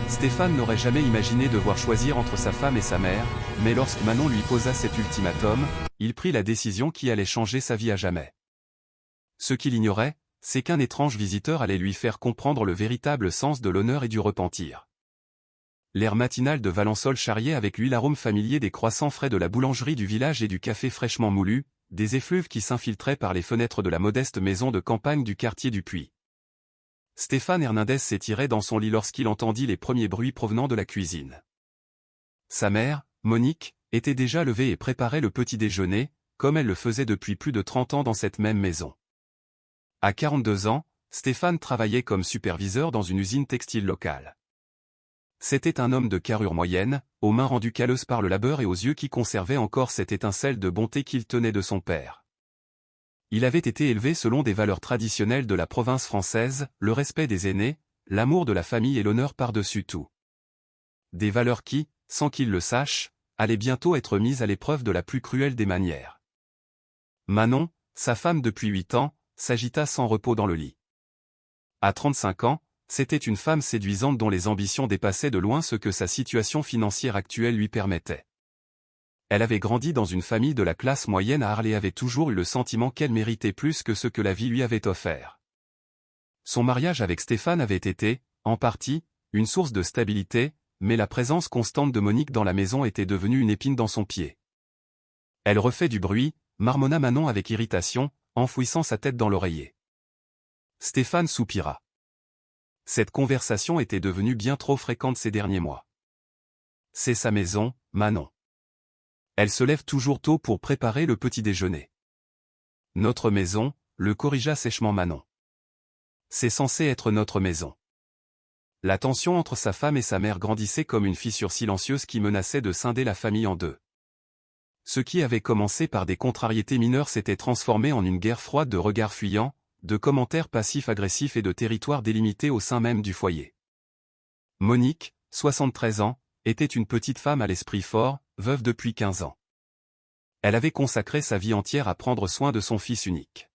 Stéphane n'aurait jamais imaginé devoir choisir entre sa femme et sa mère, mais lorsque Manon lui posa cet ultimatum, il prit la décision qui allait changer sa vie à jamais. Ce qu'il ignorait, c'est qu'un étrange visiteur allait lui faire comprendre le véritable sens de l'honneur et du repentir. L'air matinal de Valençol charriait avec lui l'arôme familier des croissants frais de la boulangerie du village et du café fraîchement moulu, des effluves qui s'infiltraient par les fenêtres de la modeste maison de campagne du quartier du Puy. Stéphane Hernandez s'étirait dans son lit lorsqu'il entendit les premiers bruits provenant de la cuisine. Sa mère, Monique, était déjà levée et préparait le petit déjeuner, comme elle le faisait depuis plus de 30 ans dans cette même maison. À 42 ans, Stéphane travaillait comme superviseur dans une usine textile locale. C'était un homme de carrure moyenne, aux mains rendues calleuses par le labeur et aux yeux qui conservaient encore cette étincelle de bonté qu'il tenait de son père. Il avait été élevé selon des valeurs traditionnelles de la province française, le respect des aînés, l'amour de la famille et l'honneur par-dessus tout. Des valeurs qui, sans qu'il le sache, allaient bientôt être mises à l'épreuve de la plus cruelle des manières. Manon, sa femme depuis 8 ans, s'agita sans repos dans le lit. À 35 ans, c'était une femme séduisante dont les ambitions dépassaient de loin ce que sa situation financière actuelle lui permettait. Elle avait grandi dans une famille de la classe moyenne à Arles et avait toujours eu le sentiment qu'elle méritait plus que ce que la vie lui avait offert. Son mariage avec Stéphane avait été, en partie, une source de stabilité, mais la présence constante de Monique dans la maison était devenue une épine dans son pied. Elle refait du bruit, marmonna Manon avec irritation, enfouissant sa tête dans l'oreiller. Stéphane soupira. Cette conversation était devenue bien trop fréquente ces derniers mois. C'est sa maison, Manon. Elle se lève toujours tôt pour préparer le petit déjeuner. Notre maison, le corrigea sèchement Manon. C'est censé être notre maison. La tension entre sa femme et sa mère grandissait comme une fissure silencieuse qui menaçait de scinder la famille en deux. Ce qui avait commencé par des contrariétés mineures s'était transformé en une guerre froide de regards fuyants, de commentaires passifs-agressifs et de territoires délimités au sein même du foyer. Monique, 73 ans, était une petite femme à l'esprit fort, veuve depuis 15 ans. Elle avait consacré sa vie entière à prendre soin de son fils unique.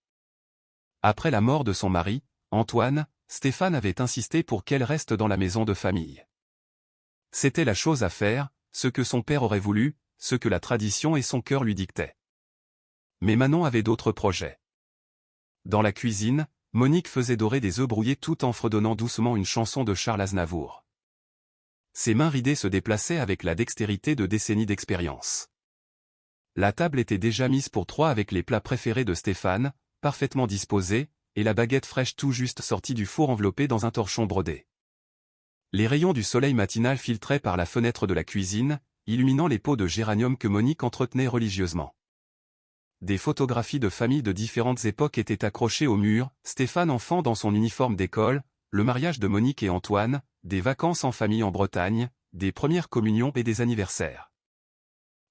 Après la mort de son mari, Antoine, Stéphane avait insisté pour qu'elle reste dans la maison de famille. C'était la chose à faire, ce que son père aurait voulu, ce que la tradition et son cœur lui dictaient. Mais Manon avait d'autres projets. Dans la cuisine, Monique faisait dorer des œufs brouillés tout en fredonnant doucement une chanson de Charles Aznavour. Ses mains ridées se déplaçaient avec la dextérité de décennies d'expérience. La table était déjà mise pour 3 avec les plats préférés de Stéphane, parfaitement disposés, et la baguette fraîche tout juste sortie du four enveloppée dans un torchon brodé. Les rayons du soleil matinal filtraient par la fenêtre de la cuisine, illuminant les pots de géranium que Monique entretenait religieusement. Des photographies de familles de différentes époques étaient accrochées au mur, Stéphane enfant dans son uniforme d'école, le mariage de Monique et Antoine, des vacances en famille en Bretagne, des premières communions et des anniversaires.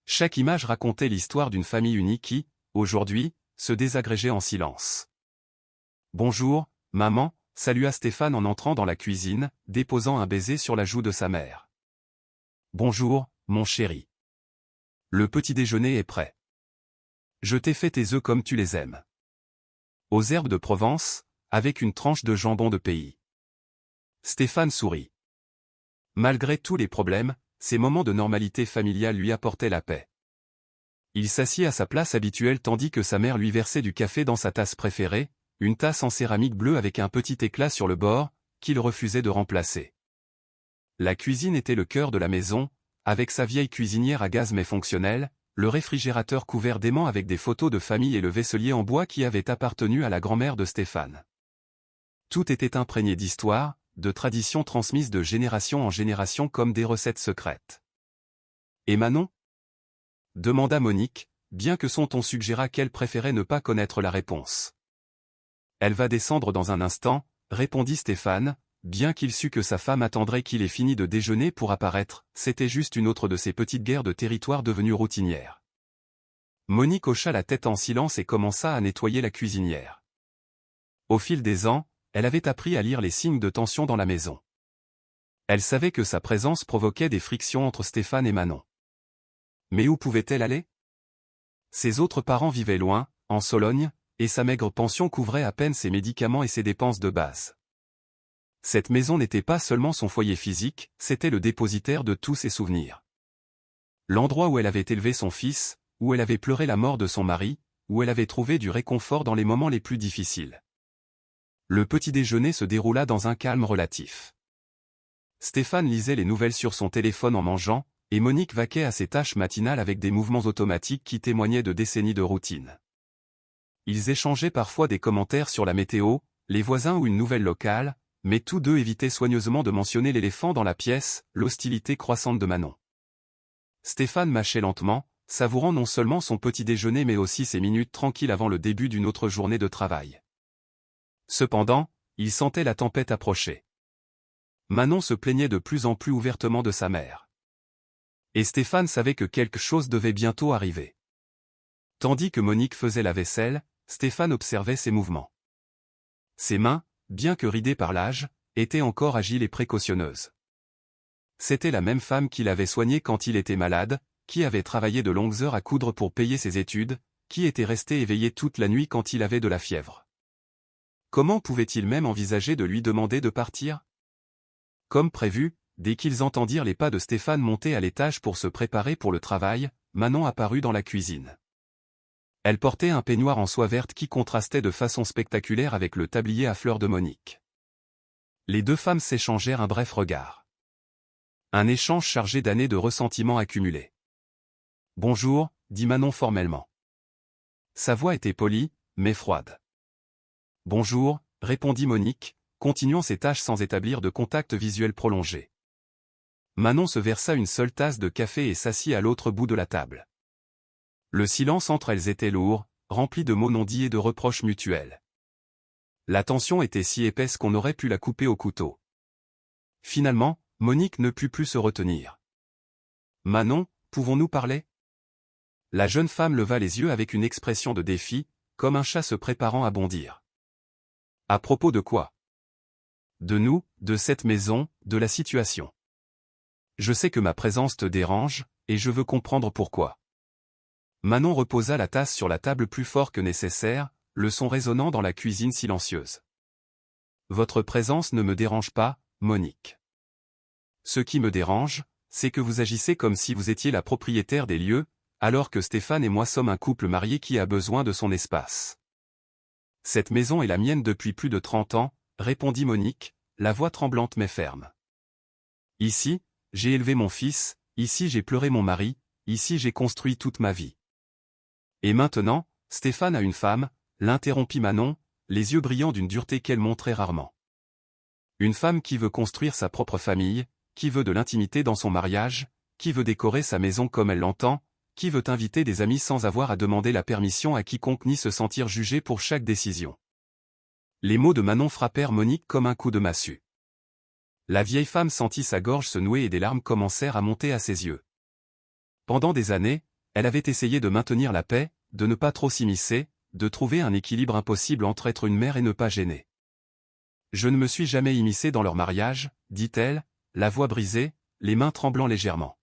Chaque image racontait l'histoire d'une famille unie qui, aujourd'hui, se désagrégeait en silence. « Bonjour, maman », salua Stéphane en entrant dans la cuisine, déposant un baiser sur la joue de sa mère. « Bonjour, mon chéri. Le petit déjeuner est prêt. Je t'ai fait tes œufs comme tu les aimes. Aux herbes de Provence, avec une tranche de jambon de pays. » Stéphane sourit. Malgré tous les problèmes, ces moments de normalité familiale lui apportaient la paix. Il s'assit à sa place habituelle tandis que sa mère lui versait du café dans sa tasse préférée, une tasse en céramique bleue avec un petit éclat sur le bord, qu'il refusait de remplacer. La cuisine était le cœur de la maison, avec sa vieille cuisinière à gaz mais fonctionnelle, le réfrigérateur couvert d'aimants avec des photos de famille et le vaisselier en bois qui avait appartenu à la grand-mère de Stéphane. Tout était imprégné d'histoire, de traditions transmises de génération en génération comme des recettes secrètes. « Et Manon » demanda Monique, bien que son ton suggéra qu'elle préférait ne pas connaître la réponse. « Elle va descendre dans un instant », répondit Stéphane, bien qu'il sût que sa femme attendrait qu'il ait fini de déjeuner pour apparaître, c'était juste une autre de ces petites guerres de territoire devenues routinières. Monique hocha la tête en silence et commença à nettoyer la cuisinière. Au fil des ans, elle avait appris à lire les signes de tension dans la maison. Elle savait que sa présence provoquait des frictions entre Stéphane et Manon. Mais où pouvait-elle aller? Ses autres parents vivaient loin, en Sologne, et sa maigre pension couvrait à peine ses médicaments et ses dépenses de base. Cette maison n'était pas seulement son foyer physique, c'était le dépositaire de tous ses souvenirs. L'endroit où elle avait élevé son fils, où elle avait pleuré la mort de son mari, où elle avait trouvé du réconfort dans les moments les plus difficiles. Le petit déjeuner se déroula dans un calme relatif. Stéphane lisait les nouvelles sur son téléphone en mangeant, et Monique vaquait à ses tâches matinales avec des mouvements automatiques qui témoignaient de décennies de routine. Ils échangeaient parfois des commentaires sur la météo, les voisins ou une nouvelle locale, mais tous deux évitaient soigneusement de mentionner l'éléphant dans la pièce, l'hostilité croissante de Manon. Stéphane mâchait lentement, savourant non seulement son petit déjeuner mais aussi ses minutes tranquilles avant le début d'une autre journée de travail. Cependant, il sentait la tempête approcher. Manon se plaignait de plus en plus ouvertement de sa mère. Et Stéphane savait que quelque chose devait bientôt arriver. Tandis que Monique faisait la vaisselle, Stéphane observait ses mouvements. Ses mains, bien que ridées par l'âge, étaient encore agiles et précautionneuses. C'était la même femme qui l'avait soigné quand il était malade, qui avait travaillé de longues heures à coudre pour payer ses études, qui était restée éveillée toute la nuit quand il avait de la fièvre. Comment pouvait-il même envisager de lui demander de partir? Comme prévu, dès qu'ils entendirent les pas de Stéphane monter à l'étage pour se préparer pour le travail, Manon apparut dans la cuisine. Elle portait un peignoir en soie verte qui contrastait de façon spectaculaire avec le tablier à fleurs de Monique. Les deux femmes s'échangèrent un bref regard. Un échange chargé d'années de ressentiments accumulés. « Bonjour », dit Manon formellement. Sa voix était polie, mais froide. « Bonjour », répondit Monique, continuant ses tâches sans établir de contact visuel prolongé. Manon se versa une seule tasse de café et s'assit à l'autre bout de la table. Le silence entre elles était lourd, rempli de mots non dits et de reproches mutuels. La tension était si épaisse qu'on aurait pu la couper au couteau. Finalement, Monique ne put plus se retenir. « Manon, pouvons-nous parler ?» La jeune femme leva les yeux avec une expression de défi, comme un chat se préparant à bondir. « À propos de quoi ? » ? « De nous, de cette maison, de la situation. Je sais que ma présence te dérange, et je veux comprendre pourquoi. » Manon reposa la tasse sur la table plus fort que nécessaire, le son résonnant dans la cuisine silencieuse. « Votre présence ne me dérange pas, Monique. Ce qui me dérange, c'est que vous agissez comme si vous étiez la propriétaire des lieux, alors que Stéphane et moi sommes un couple marié qui a besoin de son espace. Cette maison est la mienne depuis plus de 30 ans, répondit Monique, la voix tremblante mais ferme. Ici, j'ai élevé mon fils, ici j'ai pleuré mon mari, ici j'ai construit toute ma vie. Et maintenant, Stéphane a une femme, l'interrompit Manon, les yeux brillants d'une dureté qu'elle montrait rarement. Une femme qui veut construire sa propre famille, qui veut de l'intimité dans son mariage, qui veut décorer sa maison comme elle l'entend, qui veut inviter des amis sans avoir à demander la permission à quiconque ni se sentir jugé pour chaque décision. Les mots de Manon frappèrent Monique comme un coup de massue. La vieille femme sentit sa gorge se nouer et des larmes commencèrent à monter à ses yeux. Pendant des années, elle avait essayé de maintenir la paix, de ne pas trop s'immiscer, de trouver un équilibre impossible entre être une mère et ne pas gêner. « Je ne me suis jamais immiscée dans leur mariage, » dit-elle, la voix brisée, les mains tremblant légèrement.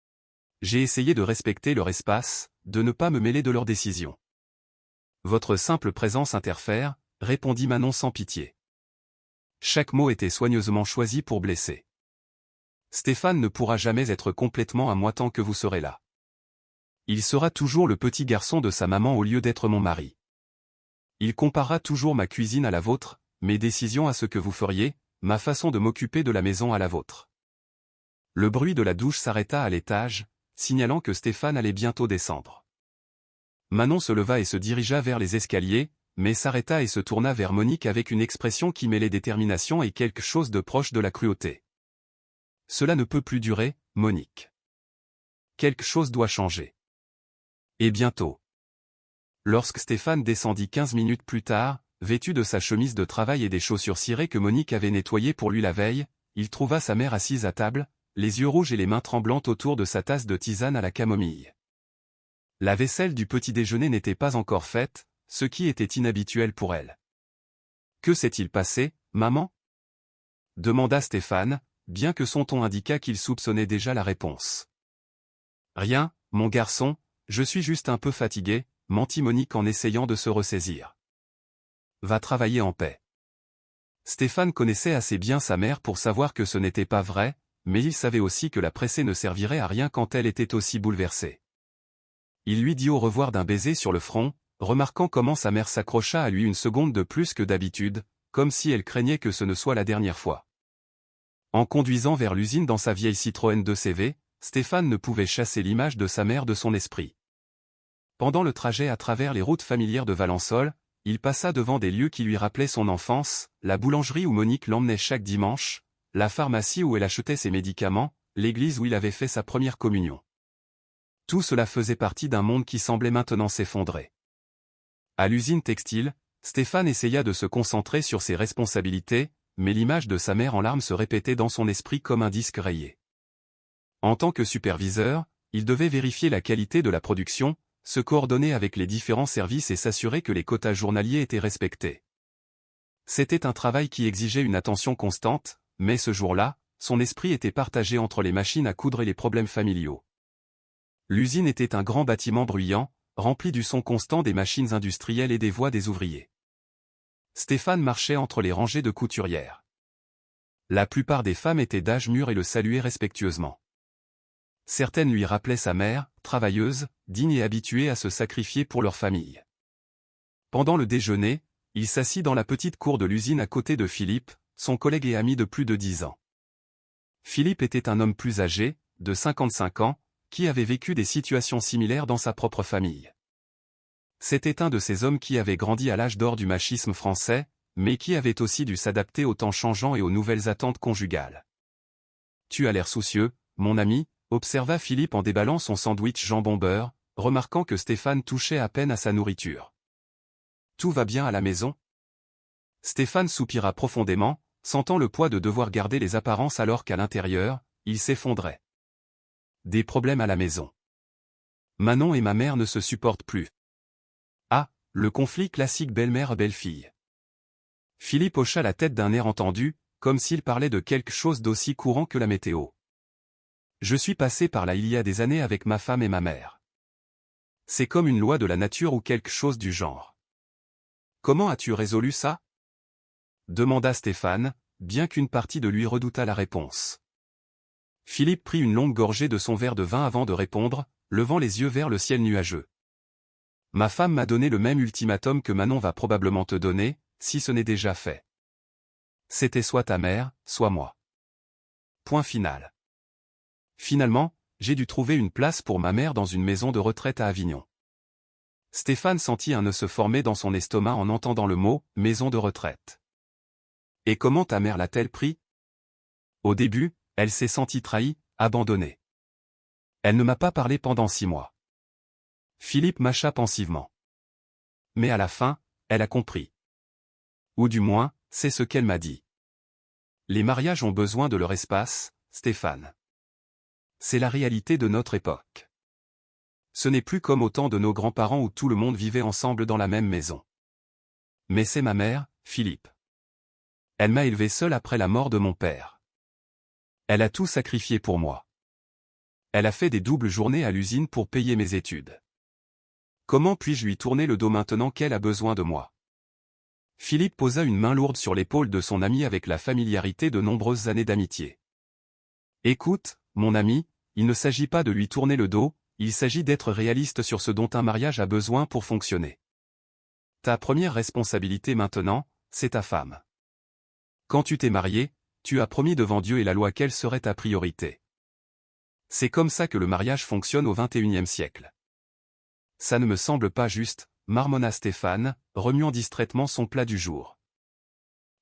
« J'ai essayé de respecter leur espace, de ne pas me mêler de leurs décisions. » Votre simple présence interfère, répondit Manon sans pitié. Chaque mot était soigneusement choisi pour blesser. Stéphane ne pourra jamais être complètement à moi tant que vous serez là. Il sera toujours le petit garçon de sa maman au lieu d'être mon mari. Il comparera toujours ma cuisine à la vôtre, mes décisions à ce que vous feriez, ma façon de m'occuper de la maison à la vôtre. Le bruit de la douche s'arrêta à l'étage, signalant que Stéphane allait bientôt descendre. Manon se leva et se dirigea vers les escaliers, mais s'arrêta et se tourna vers Monique avec une expression qui mêlait détermination et quelque chose de proche de la cruauté. « Cela ne peut plus durer, Monique. Quelque chose doit changer. Et bientôt. » Lorsque Stéphane descendit 15 minutes plus tard, vêtu de sa chemise de travail et des chaussures cirées que Monique avait nettoyées pour lui la veille, il trouva sa mère assise à table, les yeux rouges et les mains tremblantes autour de sa tasse de tisane à la camomille. La vaisselle du petit déjeuner n'était pas encore faite, ce qui était inhabituel pour elle. « Que s'est-il passé, maman ?» demanda Stéphane, bien que son ton indiquât qu'il soupçonnait déjà la réponse. « Rien, mon garçon, je suis juste un peu fatigué, » mentit Monique en essayant de se ressaisir. « Va travailler en paix. » Stéphane connaissait assez bien sa mère pour savoir que ce n'était pas vrai, mais il savait aussi que la presser ne servirait à rien quand elle était aussi bouleversée. Il lui dit au revoir d'un baiser sur le front, remarquant comment sa mère s'accrocha à lui une seconde de plus que d'habitude, comme si elle craignait que ce ne soit la dernière fois. En conduisant vers l'usine dans sa vieille Citroën 2CV, Stéphane ne pouvait chasser l'image de sa mère de son esprit. Pendant le trajet à travers les routes familières de Valençol, il passa devant des lieux qui lui rappelaient son enfance, la boulangerie où Monique l'emmenait chaque dimanche, la pharmacie où elle achetait ses médicaments, l'église où il avait fait sa première communion. Tout cela faisait partie d'un monde qui semblait maintenant s'effondrer. À l'usine textile, Stéphane essaya de se concentrer sur ses responsabilités, mais l'image de sa mère en larmes se répétait dans son esprit comme un disque rayé. En tant que superviseur, il devait vérifier la qualité de la production, se coordonner avec les différents services et s'assurer que les quotas journaliers étaient respectés. C'était un travail qui exigeait une attention constante, mais ce jour-là, son esprit était partagé entre les machines à coudre et les problèmes familiaux. L'usine était un grand bâtiment bruyant, rempli du son constant des machines industrielles et des voix des ouvriers. Stéphane marchait entre les rangées de couturières. La plupart des femmes étaient d'âge mûr et le saluaient respectueusement. Certaines lui rappelaient sa mère, travailleuse, digne et habituée à se sacrifier pour leur famille. Pendant le déjeuner, il s'assit dans la petite cour de l'usine à côté de Philippe, son collègue et ami de plus de 10 ans. Philippe était un homme plus âgé, de 55 ans, qui avait vécu des situations similaires dans sa propre famille. C'était un de ces hommes qui avait grandi à l'âge d'or du machisme français, mais qui avait aussi dû s'adapter aux temps changeants et aux nouvelles attentes conjugales. « Tu as l'air soucieux, mon ami », observa Philippe en déballant son sandwich jambon-beurre, remarquant que Stéphane touchait à peine à sa nourriture. « Tout va bien à la maison ?» Stéphane soupira profondément, sentant le poids de devoir garder les apparences alors qu'à l'intérieur, il s'effondrait. Des problèmes à la maison. Manon et ma mère ne se supportent plus. Ah, le conflit classique belle-mère-belle-fille. Philippe hocha la tête d'un air entendu, comme s'il parlait de quelque chose d'aussi courant que la météo. Je suis passé par là il y a des années avec ma femme et ma mère. C'est comme une loi de la nature ou quelque chose du genre. Comment as-tu résolu ça ? Demanda Stéphane, bien qu'une partie de lui redoutât la réponse. Philippe prit une longue gorgée de son verre de vin avant de répondre, levant les yeux vers le ciel nuageux. Ma femme m'a donné le même ultimatum que Manon va probablement te donner, si ce n'est déjà fait. C'était soit ta mère, soit moi. Point final. Finalement, j'ai dû trouver une place pour ma mère dans une maison de retraite à Avignon. Stéphane sentit un nœud se former dans son estomac en entendant le mot « maison de retraite ». Et comment ta mère l'a-t-elle pris ? Au début, elle s'est sentie trahie, abandonnée. Elle ne m'a pas parlé pendant 6 mois. Philippe mâcha pensivement. Mais à la fin, elle a compris. Ou du moins, c'est ce qu'elle m'a dit. Les mariages ont besoin de leur espace, Stéphane. C'est la réalité de notre époque. Ce n'est plus comme au temps de nos grands-parents où tout le monde vivait ensemble dans la même maison. Mais c'est ma mère, Philippe. Elle m'a élevé seule après la mort de mon père. Elle a tout sacrifié pour moi. Elle a fait des doubles journées à l'usine pour payer mes études. Comment puis-je lui tourner le dos maintenant qu'elle a besoin de moi ? Philippe posa une main lourde sur l'épaule de son ami avec la familiarité de nombreuses années d'amitié. Écoute, mon ami, il ne s'agit pas de lui tourner le dos, il s'agit d'être réaliste sur ce dont un mariage a besoin pour fonctionner. Ta première responsabilité maintenant, c'est ta femme. Quand tu t'es marié, tu as promis devant Dieu et la loi qu'elle serait ta priorité. C'est comme ça que le mariage fonctionne au XXIe siècle. Ça ne me semble pas juste, marmonna Stéphane, remuant distraitement son plat du jour.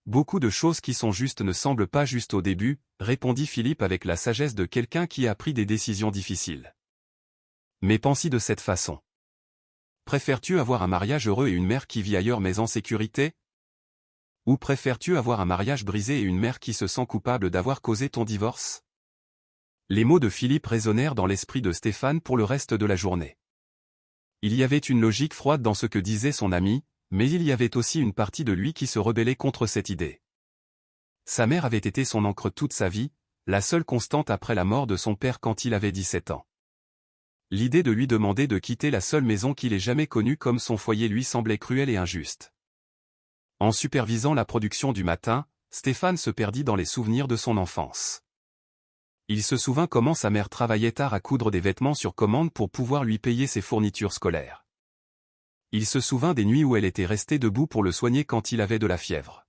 Beaucoup de choses qui sont justes ne semblent pas justes au début, répondit Philippe avec la sagesse de quelqu'un qui a pris des décisions difficiles. Mais pense-y de cette façon. Préfères-tu avoir un mariage heureux et une mère qui vit ailleurs mais en sécurité ? Ou préfères-tu avoir un mariage brisé et une mère qui se sent coupable d'avoir causé ton divorce ? Les mots de Philippe résonnèrent dans l'esprit de Stéphane pour le reste de la journée. Il y avait une logique froide dans ce que disait son ami, mais il y avait aussi une partie de lui qui se rebellait contre cette idée. Sa mère avait été son ancre toute sa vie, la seule constante après la mort de son père quand il avait 17 ans. L'idée de lui demander de quitter la seule maison qu'il ait jamais connue comme son foyer lui semblait cruelle et injuste. En supervisant la production du matin, Stéphane se perdit dans les souvenirs de son enfance. Il se souvint comment sa mère travaillait tard à coudre des vêtements sur commande pour pouvoir lui payer ses fournitures scolaires. Il se souvint des nuits où elle était restée debout pour le soigner quand il avait de la fièvre.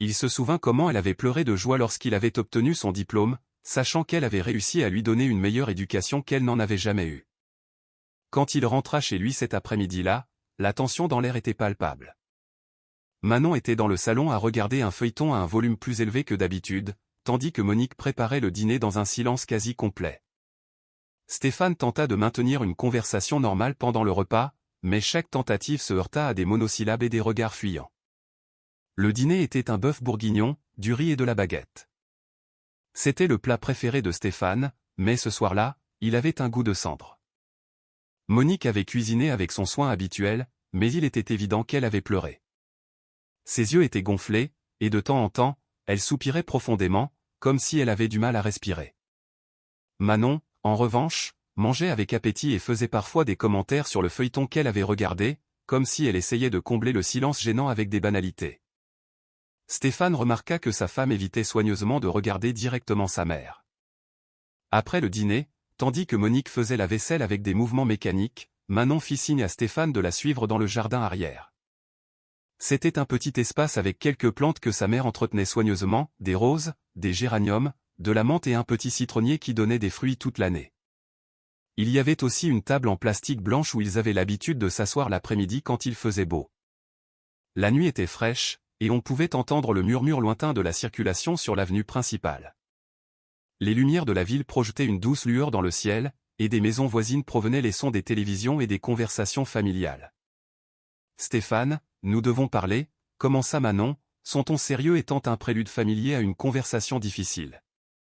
Il se souvint comment elle avait pleuré de joie lorsqu'il avait obtenu son diplôme, sachant qu'elle avait réussi à lui donner une meilleure éducation qu'elle n'en avait jamais eue. Quand il rentra chez lui cet après-midi-là, la tension dans l'air était palpable. Manon était dans le salon à regarder un feuilleton à un volume plus élevé que d'habitude, tandis que Monique préparait le dîner dans un silence quasi complet. Stéphane tenta de maintenir une conversation normale pendant le repas, mais chaque tentative se heurta à des monosyllabes et des regards fuyants. Le dîner était un bœuf bourguignon, du riz et de la baguette. C'était le plat préféré de Stéphane, mais ce soir-là, il avait un goût de cendre. Monique avait cuisiné avec son soin habituel, mais il était évident qu'elle avait pleuré. Ses yeux étaient gonflés, et de temps en temps, elle soupirait profondément, comme si elle avait du mal à respirer. Manon, en revanche, mangeait avec appétit et faisait parfois des commentaires sur le feuilleton qu'elle avait regardé, comme si elle essayait de combler le silence gênant avec des banalités. Stéphane remarqua que sa femme évitait soigneusement de regarder directement sa mère. Après le dîner, tandis que Monique faisait la vaisselle avec des mouvements mécaniques, Manon fit signe à Stéphane de la suivre dans le jardin arrière. C'était un petit espace avec quelques plantes que sa mère entretenait soigneusement, des roses, des géraniums, de la menthe et un petit citronnier qui donnait des fruits toute l'année. Il y avait aussi une table en plastique blanche où ils avaient l'habitude de s'asseoir l'après-midi quand il faisait beau. La nuit était fraîche, et on pouvait entendre le murmure lointain de la circulation sur l'avenue principale. Les lumières de la ville projetaient une douce lueur dans le ciel, et des maisons voisines provenaient les sons des télévisions et des conversations familiales. « Stéphane, nous devons parler », commença Manon, son ton sérieux étant un prélude familier à une conversation difficile.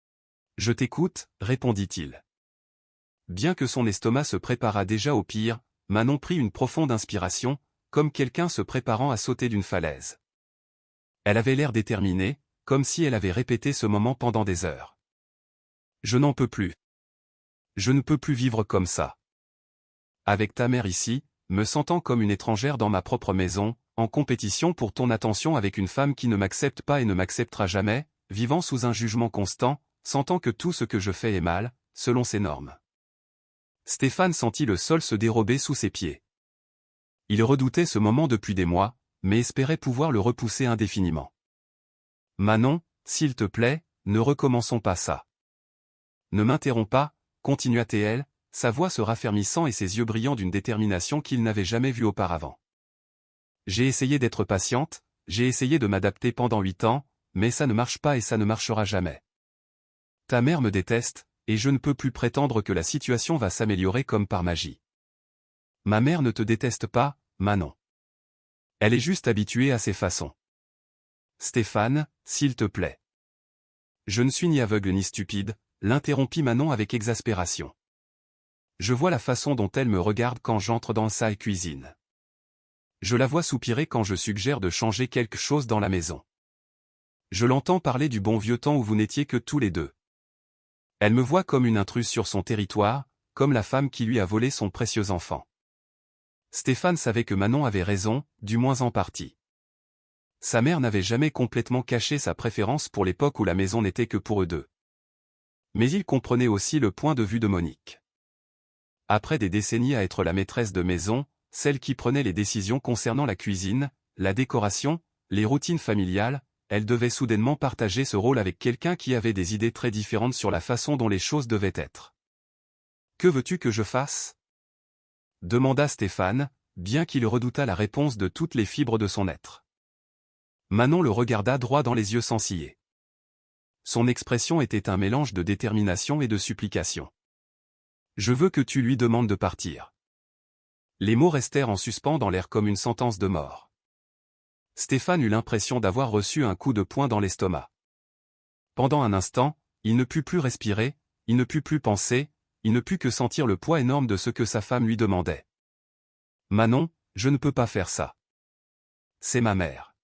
« Je t'écoute », répondit-il. Bien que son estomac se préparât déjà au pire, Manon prit une profonde inspiration, comme quelqu'un se préparant à sauter d'une falaise. Elle avait l'air déterminée, comme si elle avait répété ce moment pendant des heures. « Je n'en peux plus. Je ne peux plus vivre comme ça. Avec ta mère ici, me sentant comme une étrangère dans ma propre maison, en compétition pour ton attention avec une femme qui ne m'accepte pas et ne m'acceptera jamais, vivant sous un jugement constant, sentant que tout ce que je fais est mal, selon ses normes. » Stéphane sentit le sol se dérober sous ses pieds. Il redoutait ce moment depuis des mois, mais espérait pouvoir le repousser indéfiniment. « Manon, s'il te plaît, ne recommençons pas ça. Ne m'interromps pas, continua-t-elle, sa voix se raffermissant et ses yeux brillant d'une détermination qu'il n'avait jamais vue auparavant. J'ai essayé d'être patiente, j'ai essayé de m'adapter pendant 8 ans, mais ça ne marche pas et ça ne marchera jamais. Ta mère me déteste, et je ne peux plus prétendre que la situation va s'améliorer comme par magie. Ma mère ne te déteste pas, Manon. Elle est juste habituée à ses façons. Stéphane, s'il te plaît. Je ne suis ni aveugle ni stupide, l'interrompit Manon avec exaspération. Je vois la façon dont elle me regarde quand j'entre dans sa cuisine. Je la vois soupirer quand je suggère de changer quelque chose dans la maison. Je l'entends parler du bon vieux temps où vous n'étiez que tous les deux. Elle me voit comme une intruse sur son territoire, comme la femme qui lui a volé son précieux enfant. Stéphane savait que Manon avait raison, du moins en partie. Sa mère n'avait jamais complètement caché sa préférence pour l'époque où la maison n'était que pour eux deux. Mais il comprenait aussi le point de vue de Monique. Après des décennies à être la maîtresse de maison, celle qui prenait les décisions concernant la cuisine, la décoration, les routines familiales, elle devait soudainement partager ce rôle avec quelqu'un qui avait des idées très différentes sur la façon dont les choses devaient être. « Que veux-tu que je fasse ?» demanda Stéphane, bien qu'il redoutât la réponse de toutes les fibres de son être. Manon le regarda droit dans les yeux sans ciller. Son expression était un mélange de détermination et de supplication. « Je veux que tu lui demandes de partir. » Les mots restèrent en suspens dans l'air comme une sentence de mort. Stéphane eut l'impression d'avoir reçu un coup de poing dans l'estomac. Pendant un instant, il ne put plus respirer, il ne put plus penser, il ne put que sentir le poids énorme de ce que sa femme lui demandait. « Manon, je ne peux pas faire ça. C'est ma mère.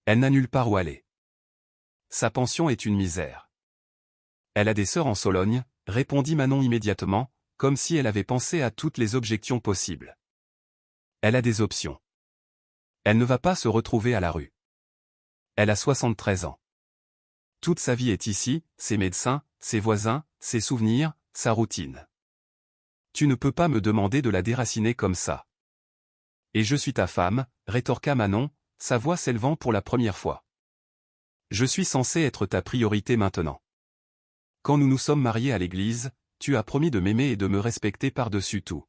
Elle n'a nulle part où aller. Sa pension est une misère. Elle a des sœurs en Sologne, » répondit Manon immédiatement, comme si elle avait pensé à toutes les objections possibles. Elle a des options. Elle ne va pas se retrouver à la rue. Elle a 73 ans. Toute sa vie est ici, ses médecins, ses voisins, ses souvenirs, sa routine. Tu ne peux pas me demander de la déraciner comme ça. Et je suis ta femme, rétorqua Manon, sa voix s'élevant pour la première fois. Je suis censé être ta priorité maintenant. Quand nous nous sommes mariés à l'église, tu as promis de m'aimer et de me respecter par-dessus tout.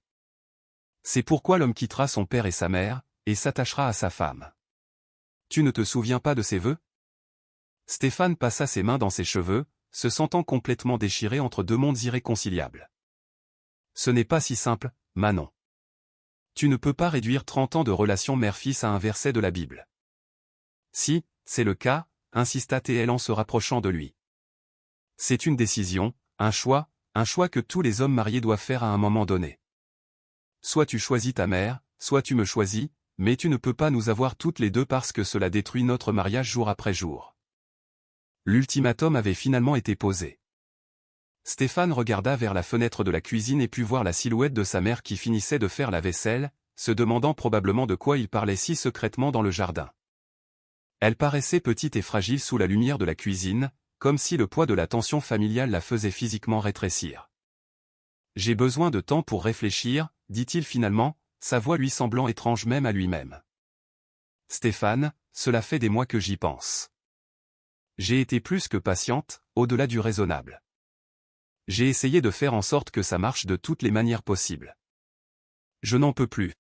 C'est pourquoi l'homme quittera son père et sa mère, et s'attachera à sa femme. Tu ne te souviens pas de ses vœux? Stéphane passa ses mains dans ses cheveux, se sentant complètement déchiré entre deux mondes irréconciliables. Ce n'est pas si simple, Manon. Tu ne peux pas réduire 30 ans de relation mère-fils à un verset de la Bible. Si, c'est le cas, insista T.L. en se rapprochant de lui. C'est une décision, un choix que tous les hommes mariés doivent faire à un moment donné. Soit tu choisis ta mère, soit tu me choisis, mais tu ne peux pas nous avoir toutes les deux parce que cela détruit notre mariage jour après jour. L'ultimatum avait finalement été posé. Stéphane regarda vers la fenêtre de la cuisine et put voir la silhouette de sa mère qui finissait de faire la vaisselle, se demandant probablement de quoi il parlait si secrètement dans le jardin. Elle paraissait petite et fragile sous la lumière de la cuisine, comme si le poids de la tension familiale la faisait physiquement rétrécir. « J'ai besoin de temps pour réfléchir », dit-il finalement, sa voix lui semblant étrange même à lui-même. « Stéphane, cela fait des mois que j'y pense. J'ai été plus que patiente, au-delà du raisonnable. J'ai essayé de faire en sorte que ça marche de toutes les manières possibles. Je n'en peux plus.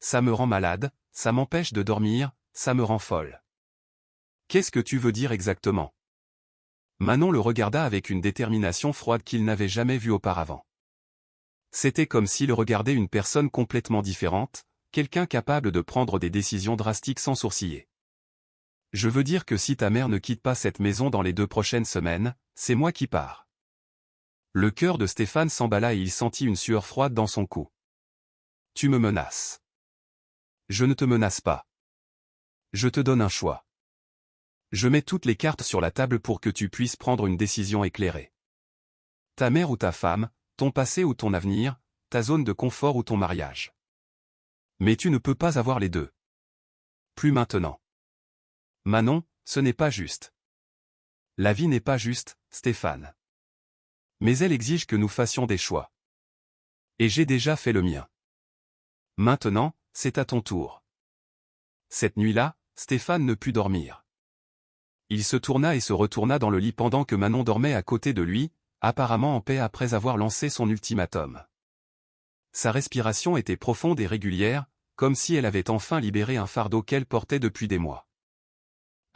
Ça me rend malade, ça m'empêche de dormir, ça me rend folle. Qu'est-ce que tu veux dire exactement ? » Manon le regarda avec une détermination froide qu'il n'avait jamais vue auparavant. C'était comme s'il regardait une personne complètement différente, quelqu'un capable de prendre des décisions drastiques sans sourciller. « Je veux dire que si ta mère ne quitte pas cette maison dans les 2 prochaines semaines, c'est moi qui pars. » Le cœur de Stéphane s'emballa et il sentit une sueur froide dans son cou. « Tu me menaces. » »« Je ne te menace pas. Je te donne un choix. Je mets toutes les cartes sur la table pour que tu puisses prendre une décision éclairée. Ta mère ou ta femme, ton passé ou ton avenir, ta zone de confort ou ton mariage. Mais tu ne peux pas avoir les deux. Plus maintenant. Manon, ce n'est pas juste. La vie n'est pas juste, Stéphane. Mais elle exige que nous fassions des choix. Et j'ai déjà fait le mien. Maintenant, c'est à ton tour. Cette nuit-là, Stéphane ne put dormir. Il se tourna et se retourna dans le lit pendant que Manon dormait à côté de lui, apparemment en paix après avoir lancé son ultimatum. Sa respiration était profonde et régulière, comme si elle avait enfin libéré un fardeau qu'elle portait depuis des mois.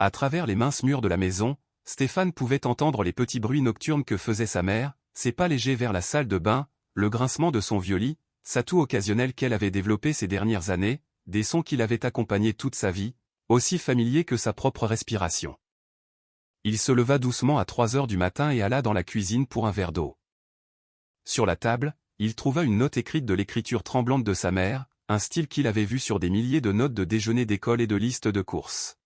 À travers les minces murs de la maison, Stéphane pouvait entendre les petits bruits nocturnes que faisait sa mère, ses pas légers vers la salle de bain, le grincement de son vieux lit, sa toux occasionnelle qu'elle avait développée ces dernières années, des sons qui l'avaient accompagné toute sa vie, aussi familiers que sa propre respiration. Il se leva doucement à 3 heures du matin et alla dans la cuisine pour un verre d'eau. Sur la table, il trouva une note écrite de l'écriture tremblante de sa mère, un style qu'il avait vu sur des milliers de notes de déjeuner d'école et de listes de courses.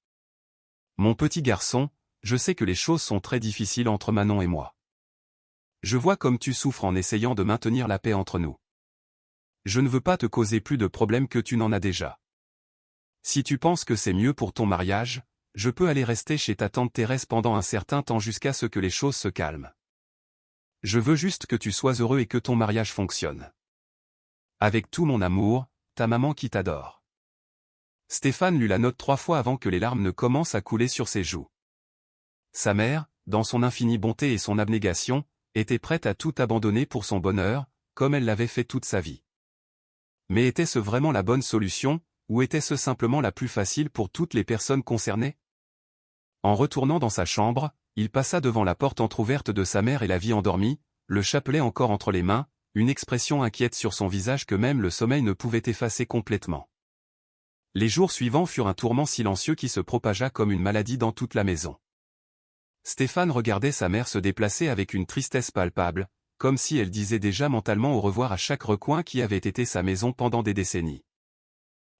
« Mon petit garçon, je sais que les choses sont très difficiles entre Manon et moi. Je vois comme tu souffres en essayant de maintenir la paix entre nous. Je ne veux pas te causer plus de problèmes que tu n'en as déjà. Si tu penses que c'est mieux pour ton mariage, je peux aller rester chez ta tante Thérèse pendant un certain temps jusqu'à ce que les choses se calment. Je veux juste que tu sois heureux et que ton mariage fonctionne. Avec tout mon amour, ta maman qui t'adore. » Stéphane lut la note 3 fois avant que les larmes ne commencent à couler sur ses joues. Sa mère, dans son infinie bonté et son abnégation, était prête à tout abandonner pour son bonheur, comme elle l'avait fait toute sa vie. Mais était-ce vraiment la bonne solution, ou était-ce simplement la plus facile pour toutes les personnes concernées ? En retournant dans sa chambre, il passa devant la porte entr'ouverte de sa mère et la vit endormie, le chapelet encore entre les mains, une expression inquiète sur son visage que même le sommeil ne pouvait effacer complètement. Les jours suivants furent un tourment silencieux qui se propagea comme une maladie dans toute la maison. Stéphane regardait sa mère se déplacer avec une tristesse palpable, comme si elle disait déjà mentalement au revoir à chaque recoin qui avait été sa maison pendant des décennies.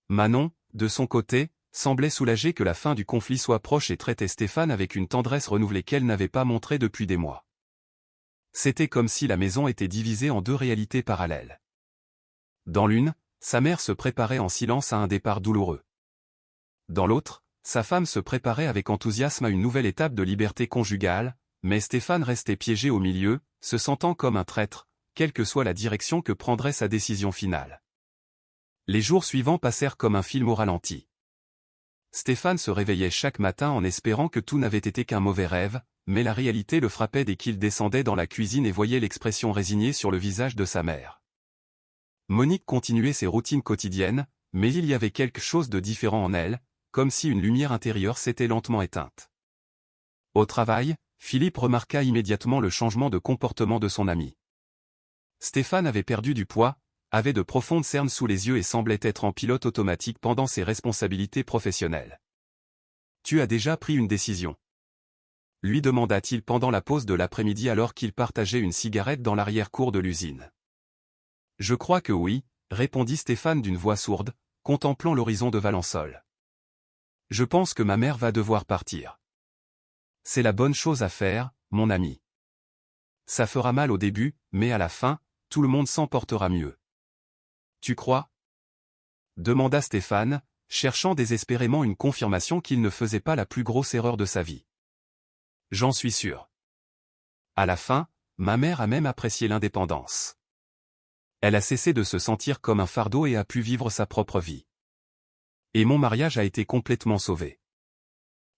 Manon, de son côté, semblait soulagée que la fin du conflit soit proche et traitait Stéphane avec une tendresse renouvelée qu'elle n'avait pas montrée depuis des mois. C'était comme si la maison était divisée en 2 réalités parallèles. Dans l'une, sa mère se préparait en silence à un départ douloureux. Dans l'autre, sa femme se préparait avec enthousiasme à une nouvelle étape de liberté conjugale, mais Stéphane restait piégé au milieu, se sentant comme un traître, quelle que soit la direction que prendrait sa décision finale. Les jours suivants passèrent comme un film au ralenti. Stéphane se réveillait chaque matin en espérant que tout n'avait été qu'un mauvais rêve, mais la réalité le frappait dès qu'il descendait dans la cuisine et voyait l'expression résignée sur le visage de sa mère. Monique continuait ses routines quotidiennes, mais il y avait quelque chose de différent en elle, comme si une lumière intérieure s'était lentement éteinte. Au travail, Philippe remarqua immédiatement le changement de comportement de son ami. Stéphane avait perdu du poids, avait de profondes cernes sous les yeux et semblait être en pilote automatique pendant ses responsabilités professionnelles. « Tu as déjà pris une décision ?» lui demanda-t-il pendant la pause de l'après-midi alors qu'il partageait une cigarette dans l'arrière-cour de l'usine. « Je crois que oui, » répondit Stéphane d'une voix sourde, contemplant l'horizon de Valençol. « Je pense que ma mère va devoir partir. C'est la bonne chose à faire, mon ami. Ça fera mal au début, mais à la fin, tout le monde s'en portera mieux. » « Tu crois ?» demanda Stéphane, cherchant désespérément une confirmation qu'il ne faisait pas la plus grosse erreur de sa vie. « J'en suis sûr. À la fin, ma mère a même apprécié l'indépendance. Elle a cessé de se sentir comme un fardeau et a pu vivre sa propre vie. Et mon mariage a été complètement sauvé.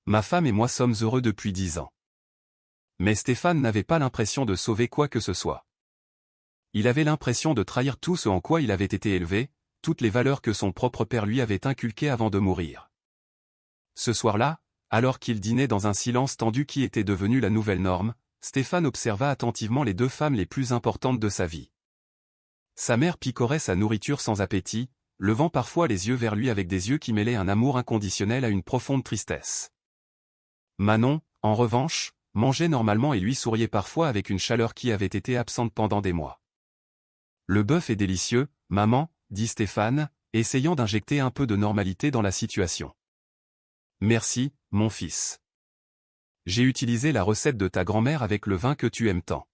Ma femme et moi sommes heureux depuis 10 ans. » Mais Stéphane n'avait pas l'impression de sauver quoi que ce soit. Il avait l'impression de trahir tout ce en quoi il avait été élevé, toutes les valeurs que son propre père lui avait inculquées avant de mourir. Ce soir-là, alors qu'il dînait dans un silence tendu qui était devenu la nouvelle norme, Stéphane observa attentivement les 2 femmes les plus importantes de sa vie. Sa mère picorait sa nourriture sans appétit, levant parfois les yeux vers lui avec des yeux qui mêlaient un amour inconditionnel à une profonde tristesse. Manon, en revanche, mangeait normalement et lui souriait parfois avec une chaleur qui avait été absente pendant des mois. « Le bœuf est délicieux, maman, » dit Stéphane, essayant d'injecter un peu de normalité dans la situation. « Merci, mon fils. J'ai utilisé la recette de ta grand-mère avec le vin que tu aimes tant. »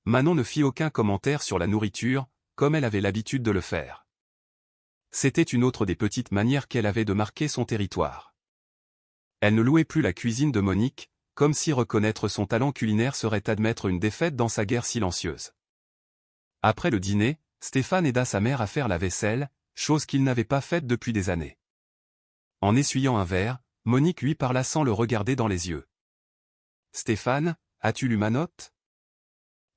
Manon ne fit aucun commentaire sur la nourriture, comme elle avait l'habitude de le faire. C'était une autre des petites manières qu'elle avait de marquer son territoire. Elle ne louait plus la cuisine de Monique, comme si reconnaître son talent culinaire serait admettre une défaite dans sa guerre silencieuse. Après le dîner, Stéphane aida sa mère à faire la vaisselle, chose qu'il n'avait pas faite depuis des années. En essuyant un verre, Monique lui parla sans le regarder dans les yeux. « Stéphane, as-tu lu ma note ? » ?»«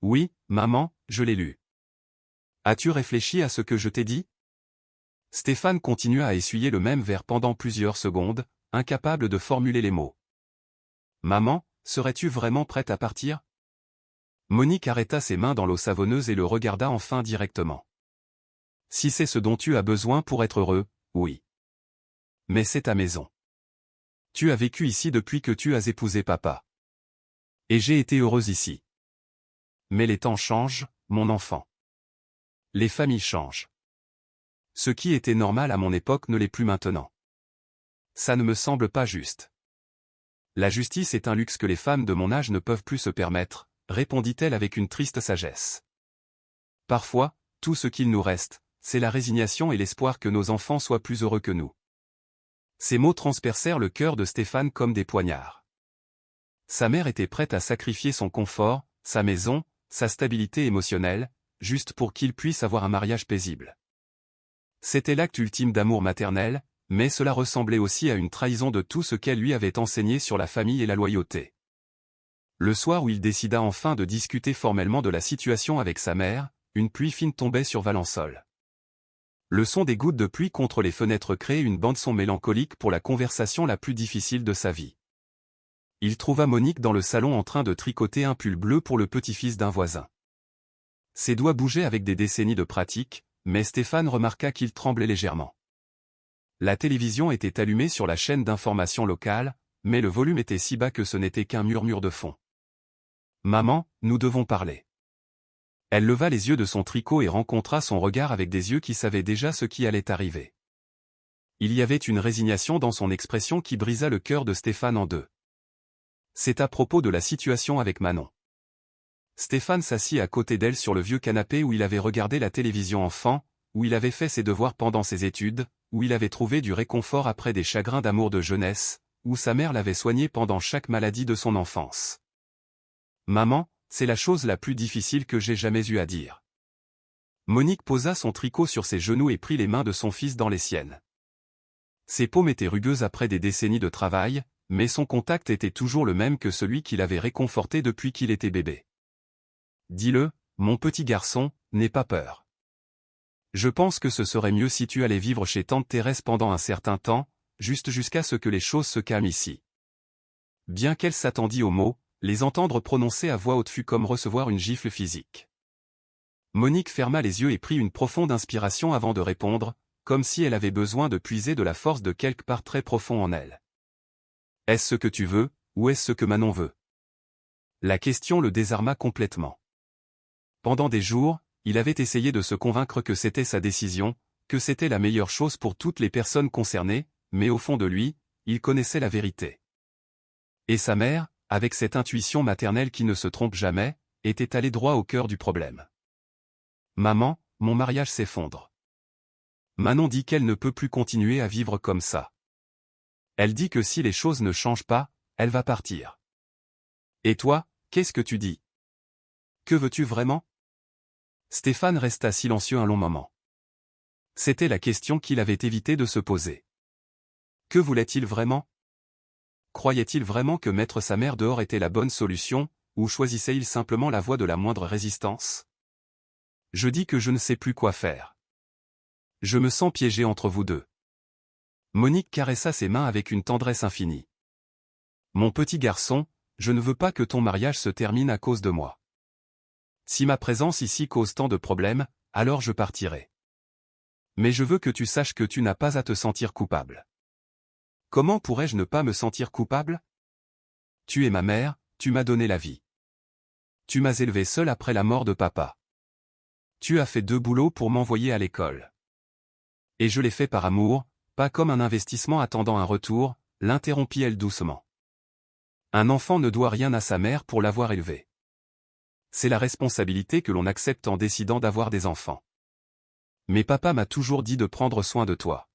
Oui, maman, je l'ai lue. »« As-tu réfléchi à ce que je t'ai dit ?» Stéphane continua à essuyer le même verre pendant plusieurs secondes, incapable de formuler les mots. « Maman, serais-tu vraiment prête à partir ?» Monique arrêta ses mains dans l'eau savonneuse et le regarda enfin directement. « Si c'est ce dont tu as besoin pour être heureux, oui. Mais c'est ta maison. Tu as vécu ici depuis que tu as épousé papa. Et j'ai été heureuse ici. Mais les temps changent, mon enfant. Les familles changent. Ce qui était normal à mon époque ne l'est plus maintenant. Ça ne me semble pas juste. La justice est un luxe que les femmes de mon âge ne peuvent plus se permettre, répondit-elle avec une triste sagesse. Parfois, tout ce qu'il nous reste, c'est la résignation et l'espoir que nos enfants soient plus heureux que nous. Ces mots transpercèrent le cœur de Stéphane comme des poignards. Sa mère était prête à sacrifier son confort, sa maison, sa stabilité émotionnelle, juste pour qu'il puisse avoir un mariage paisible. C'était l'acte ultime d'amour maternel, mais cela ressemblait aussi à une trahison de tout ce qu'elle lui avait enseigné sur la famille et la loyauté. Le soir où il décida enfin de discuter formellement de la situation avec sa mère, une pluie fine tombait sur Valençol. Le son des gouttes de pluie contre les fenêtres créait une bande-son mélancolique pour la conversation la plus difficile de sa vie. Il trouva Monique dans le salon en train de tricoter un pull bleu pour le petit-fils d'un voisin. Ses doigts bougeaient avec des décennies de pratique, mais Stéphane remarqua qu'il tremblait légèrement. La télévision était allumée sur la chaîne d'information locale, mais le volume était si bas que ce n'était qu'un murmure de fond. « Maman, nous devons parler. » Elle leva les yeux de son tricot et rencontra son regard avec des yeux qui savaient déjà ce qui allait arriver. Il y avait une résignation dans son expression qui brisa le cœur de Stéphane en deux. « C'est à propos de la situation avec Manon. » Stéphane s'assit à côté d'elle sur le vieux canapé où il avait regardé la télévision enfant, où il avait fait ses devoirs pendant ses études, où il avait trouvé du réconfort après des chagrins d'amour de jeunesse, où sa mère l'avait soigné pendant chaque maladie de son enfance. Maman, c'est la chose la plus difficile que j'ai jamais eu à dire. Monique posa son tricot sur ses genoux et prit les mains de son fils dans les siennes. Ses paumes étaient rugueuses après des décennies de travail, mais son contact était toujours le même que celui qui l'avait réconforté depuis qu'il était bébé. Dis-le, mon petit garçon, n'aie pas peur. Je pense que ce serait mieux si tu allais vivre chez tante Thérèse pendant un certain temps, juste jusqu'à ce que les choses se calment ici. Bien qu'elle s'attendît aux mots, les entendre prononcer à voix haute fut comme recevoir une gifle physique. Monique ferma les yeux et prit une profonde inspiration avant de répondre, comme si elle avait besoin de puiser de la force de quelque part très profond en elle. Est-ce ce que tu veux, ou est-ce ce que Manon veut? La question le désarma complètement. Pendant des jours, il avait essayé de se convaincre que c'était sa décision, que c'était la meilleure chose pour toutes les personnes concernées, mais au fond de lui, il connaissait la vérité. Et sa mère, avec cette intuition maternelle qui ne se trompe jamais, était allée droit au cœur du problème. Maman, mon mariage s'effondre. Manon dit qu'elle ne peut plus continuer à vivre comme ça. Elle dit que si les choses ne changent pas, elle va partir. Et toi, qu'est-ce que tu dis? Que veux-tu vraiment? Stéphane resta silencieux un long moment. C'était la question qu'il avait évité de se poser. Que voulait-il vraiment? Croyait-il vraiment que mettre sa mère dehors était la bonne solution, ou choisissait-il simplement la voie de la moindre résistance? Je dis que je ne sais plus quoi faire. Je me sens piégé entre vous deux. Monique caressa ses mains avec une tendresse infinie. Mon petit garçon, je ne veux pas que ton mariage se termine à cause de moi. Si ma présence ici cause tant de problèmes, alors je partirai. Mais je veux que tu saches que tu n'as pas à te sentir coupable. Comment pourrais-je ne pas me sentir coupable? Tu es ma mère, tu m'as donné la vie. Tu m'as élevé seul après la mort de papa. Tu as fait 2 boulots pour m'envoyer à l'école. Et je l'ai fait par amour, pas comme un investissement attendant un retour, l'interrompit-elle doucement. Un enfant ne doit rien à sa mère pour l'avoir élevé. C'est la responsabilité que l'on accepte en décidant d'avoir des enfants. Mais papa m'a toujours dit de prendre soin de toi.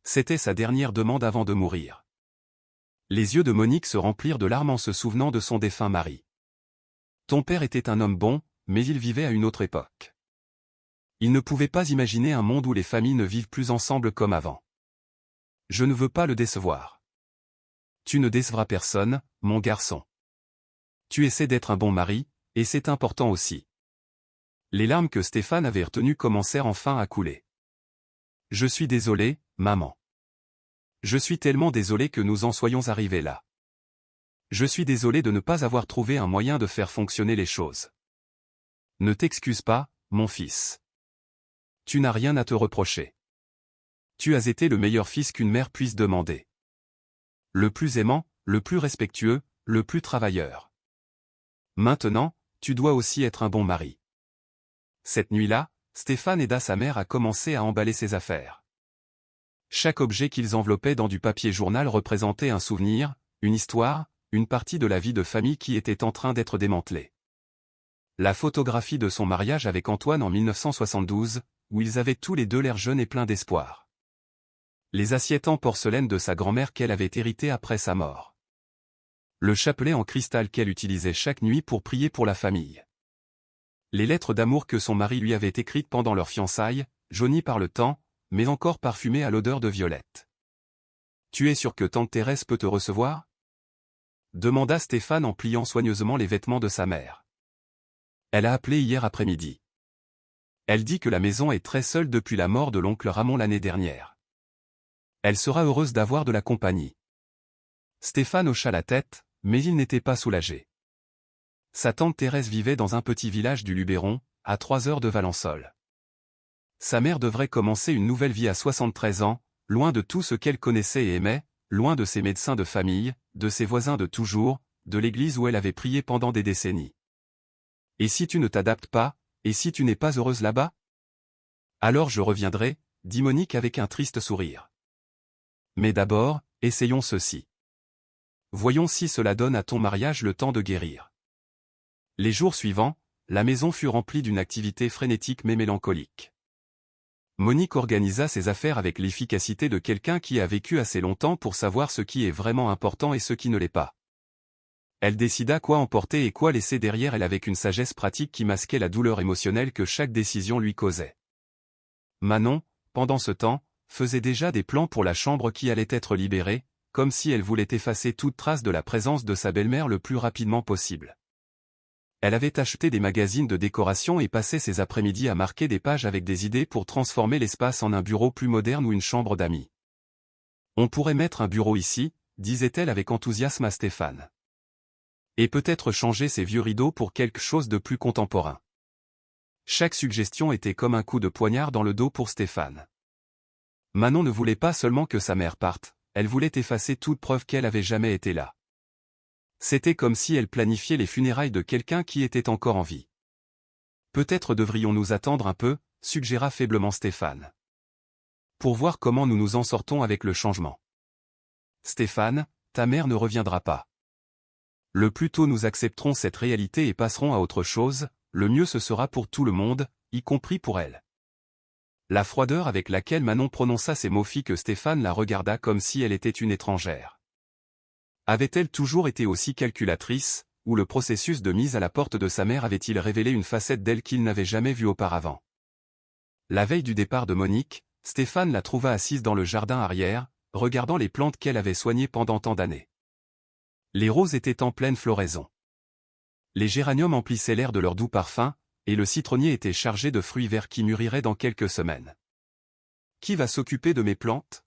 C'était sa dernière demande avant de mourir. Les yeux de Monique se remplirent de larmes en se souvenant de son défunt mari. Ton père était un homme bon, mais il vivait à une autre époque. Il ne pouvait pas imaginer un monde où les familles ne vivent plus ensemble comme avant. Je ne veux pas le décevoir. Tu ne décevras personne, mon garçon. Tu essaies d'être un bon mari, et c'est important aussi. Les larmes que Stéphane avait retenues commencèrent enfin à couler. Je suis désolé, maman. Je suis tellement désolé que nous en soyons arrivés là. Je suis désolé de ne pas avoir trouvé un moyen de faire fonctionner les choses. Ne t'excuse pas, mon fils. Tu n'as rien à te reprocher. Tu as été le meilleur fils qu'une mère puisse demander. Le plus aimant, le plus respectueux, le plus travailleur. Maintenant, tu dois aussi être un bon mari. Cette nuit-là, Stéphane aida sa mère à commencer à emballer ses affaires. Chaque objet qu'ils enveloppaient dans du papier journal représentait un souvenir, une histoire, une partie de la vie de famille qui était en train d'être démantelée. La photographie de son mariage avec Antoine en 1972, où ils avaient tous les deux l'air jeunes et pleins d'espoir. Les assiettes en porcelaine de sa grand-mère qu'elle avait héritées après sa mort. Le chapelet en cristal qu'elle utilisait chaque nuit pour prier pour la famille. Les lettres d'amour que son mari lui avait écrites pendant leur fiançailles, jaunies par le temps, mais encore parfumées à l'odeur de violette. Tu es sûr que tante Thérèse peut te recevoir? Demanda Stéphane en pliant soigneusement les vêtements de sa mère. Elle a appelé hier après-midi. Elle dit que la maison est très seule depuis la mort de l'oncle Ramon l'année dernière. Elle sera heureuse d'avoir de la compagnie. Stéphane hocha la tête, mais il n'était pas soulagé. Sa tante Thérèse vivait dans un petit village du Luberon, à 3 heures de Valençol. Sa mère devrait commencer une nouvelle vie à 73 ans, loin de tout ce qu'elle connaissait et aimait, loin de ses médecins de famille, de ses voisins de toujours, de l'église où elle avait prié pendant des décennies. Et si tu ne t'adaptes pas, et si tu n'es pas heureuse là-bas? Alors je reviendrai, dit Monique avec un triste sourire. Mais d'abord, essayons ceci. Voyons si cela donne à ton mariage le temps de guérir. Les jours suivants, la maison fut remplie d'une activité frénétique mais mélancolique. Monique organisa ses affaires avec l'efficacité de quelqu'un qui a vécu assez longtemps pour savoir ce qui est vraiment important et ce qui ne l'est pas. Elle décida quoi emporter et quoi laisser derrière elle avec une sagesse pratique qui masquait la douleur émotionnelle que chaque décision lui causait. Manon, pendant ce temps, faisait déjà des plans pour la chambre qui allait être libérée, comme si elle voulait effacer toute trace de la présence de sa belle-mère le plus rapidement possible. Elle avait acheté des magazines de décoration et passait ses après-midi à marquer des pages avec des idées pour transformer l'espace en un bureau plus moderne ou une chambre d'amis. On pourrait mettre un bureau ici, disait-elle avec enthousiasme à Stéphane. Et peut-être changer ces vieux rideaux pour quelque chose de plus contemporain. Chaque suggestion était comme un coup de poignard dans le dos pour Stéphane. Manon ne voulait pas seulement que sa mère parte, elle voulait effacer toute preuve qu'elle avait jamais été là. C'était comme si elle planifiait les funérailles de quelqu'un qui était encore en vie. Peut-être devrions-nous attendre un peu, suggéra faiblement Stéphane. Pour voir comment nous nous en sortons avec le changement. Stéphane, ta mère ne reviendra pas. Le plus tôt nous accepterons cette réalité et passerons à autre chose, le mieux ce sera pour tout le monde, y compris pour elle. La froideur avec laquelle Manon prononça ces mots fit que Stéphane la regarda comme si elle était une étrangère. Avait-elle toujours été aussi calculatrice, ou le processus de mise à la porte de sa mère avait-il révélé une facette d'elle qu'il n'avait jamais vue auparavant? La veille du départ de Monique, Stéphane la trouva assise dans le jardin arrière, regardant les plantes qu'elle avait soignées pendant tant d'années. Les roses étaient en pleine floraison. Les géraniums emplissaient l'air de leur doux parfum, et le citronnier était chargé de fruits verts qui mûriraient dans quelques semaines. « Qui va s'occuper de mes plantes ?»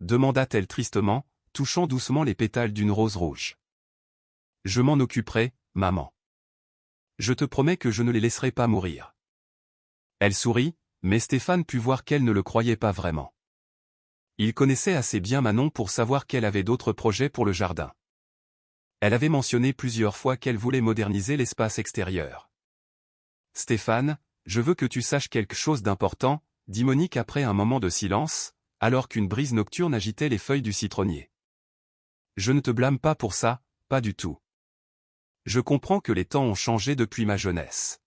demanda-t-elle tristement, touchant doucement les pétales d'une rose rouge. « Je m'en occuperai, maman. Je te promets que je ne les laisserai pas mourir. » Elle sourit, mais Stéphane put voir qu'elle ne le croyait pas vraiment. Il connaissait assez bien Manon pour savoir qu'elle avait d'autres projets pour le jardin. Elle avait mentionné plusieurs fois qu'elle voulait moderniser l'espace extérieur. « Stéphane, je veux que tu saches quelque chose d'important, » dit Monique après un moment de silence, alors qu'une brise nocturne agitait les feuilles du citronnier. « Je ne te blâme pas pour ça, pas du tout. Je comprends que les temps ont changé depuis ma jeunesse.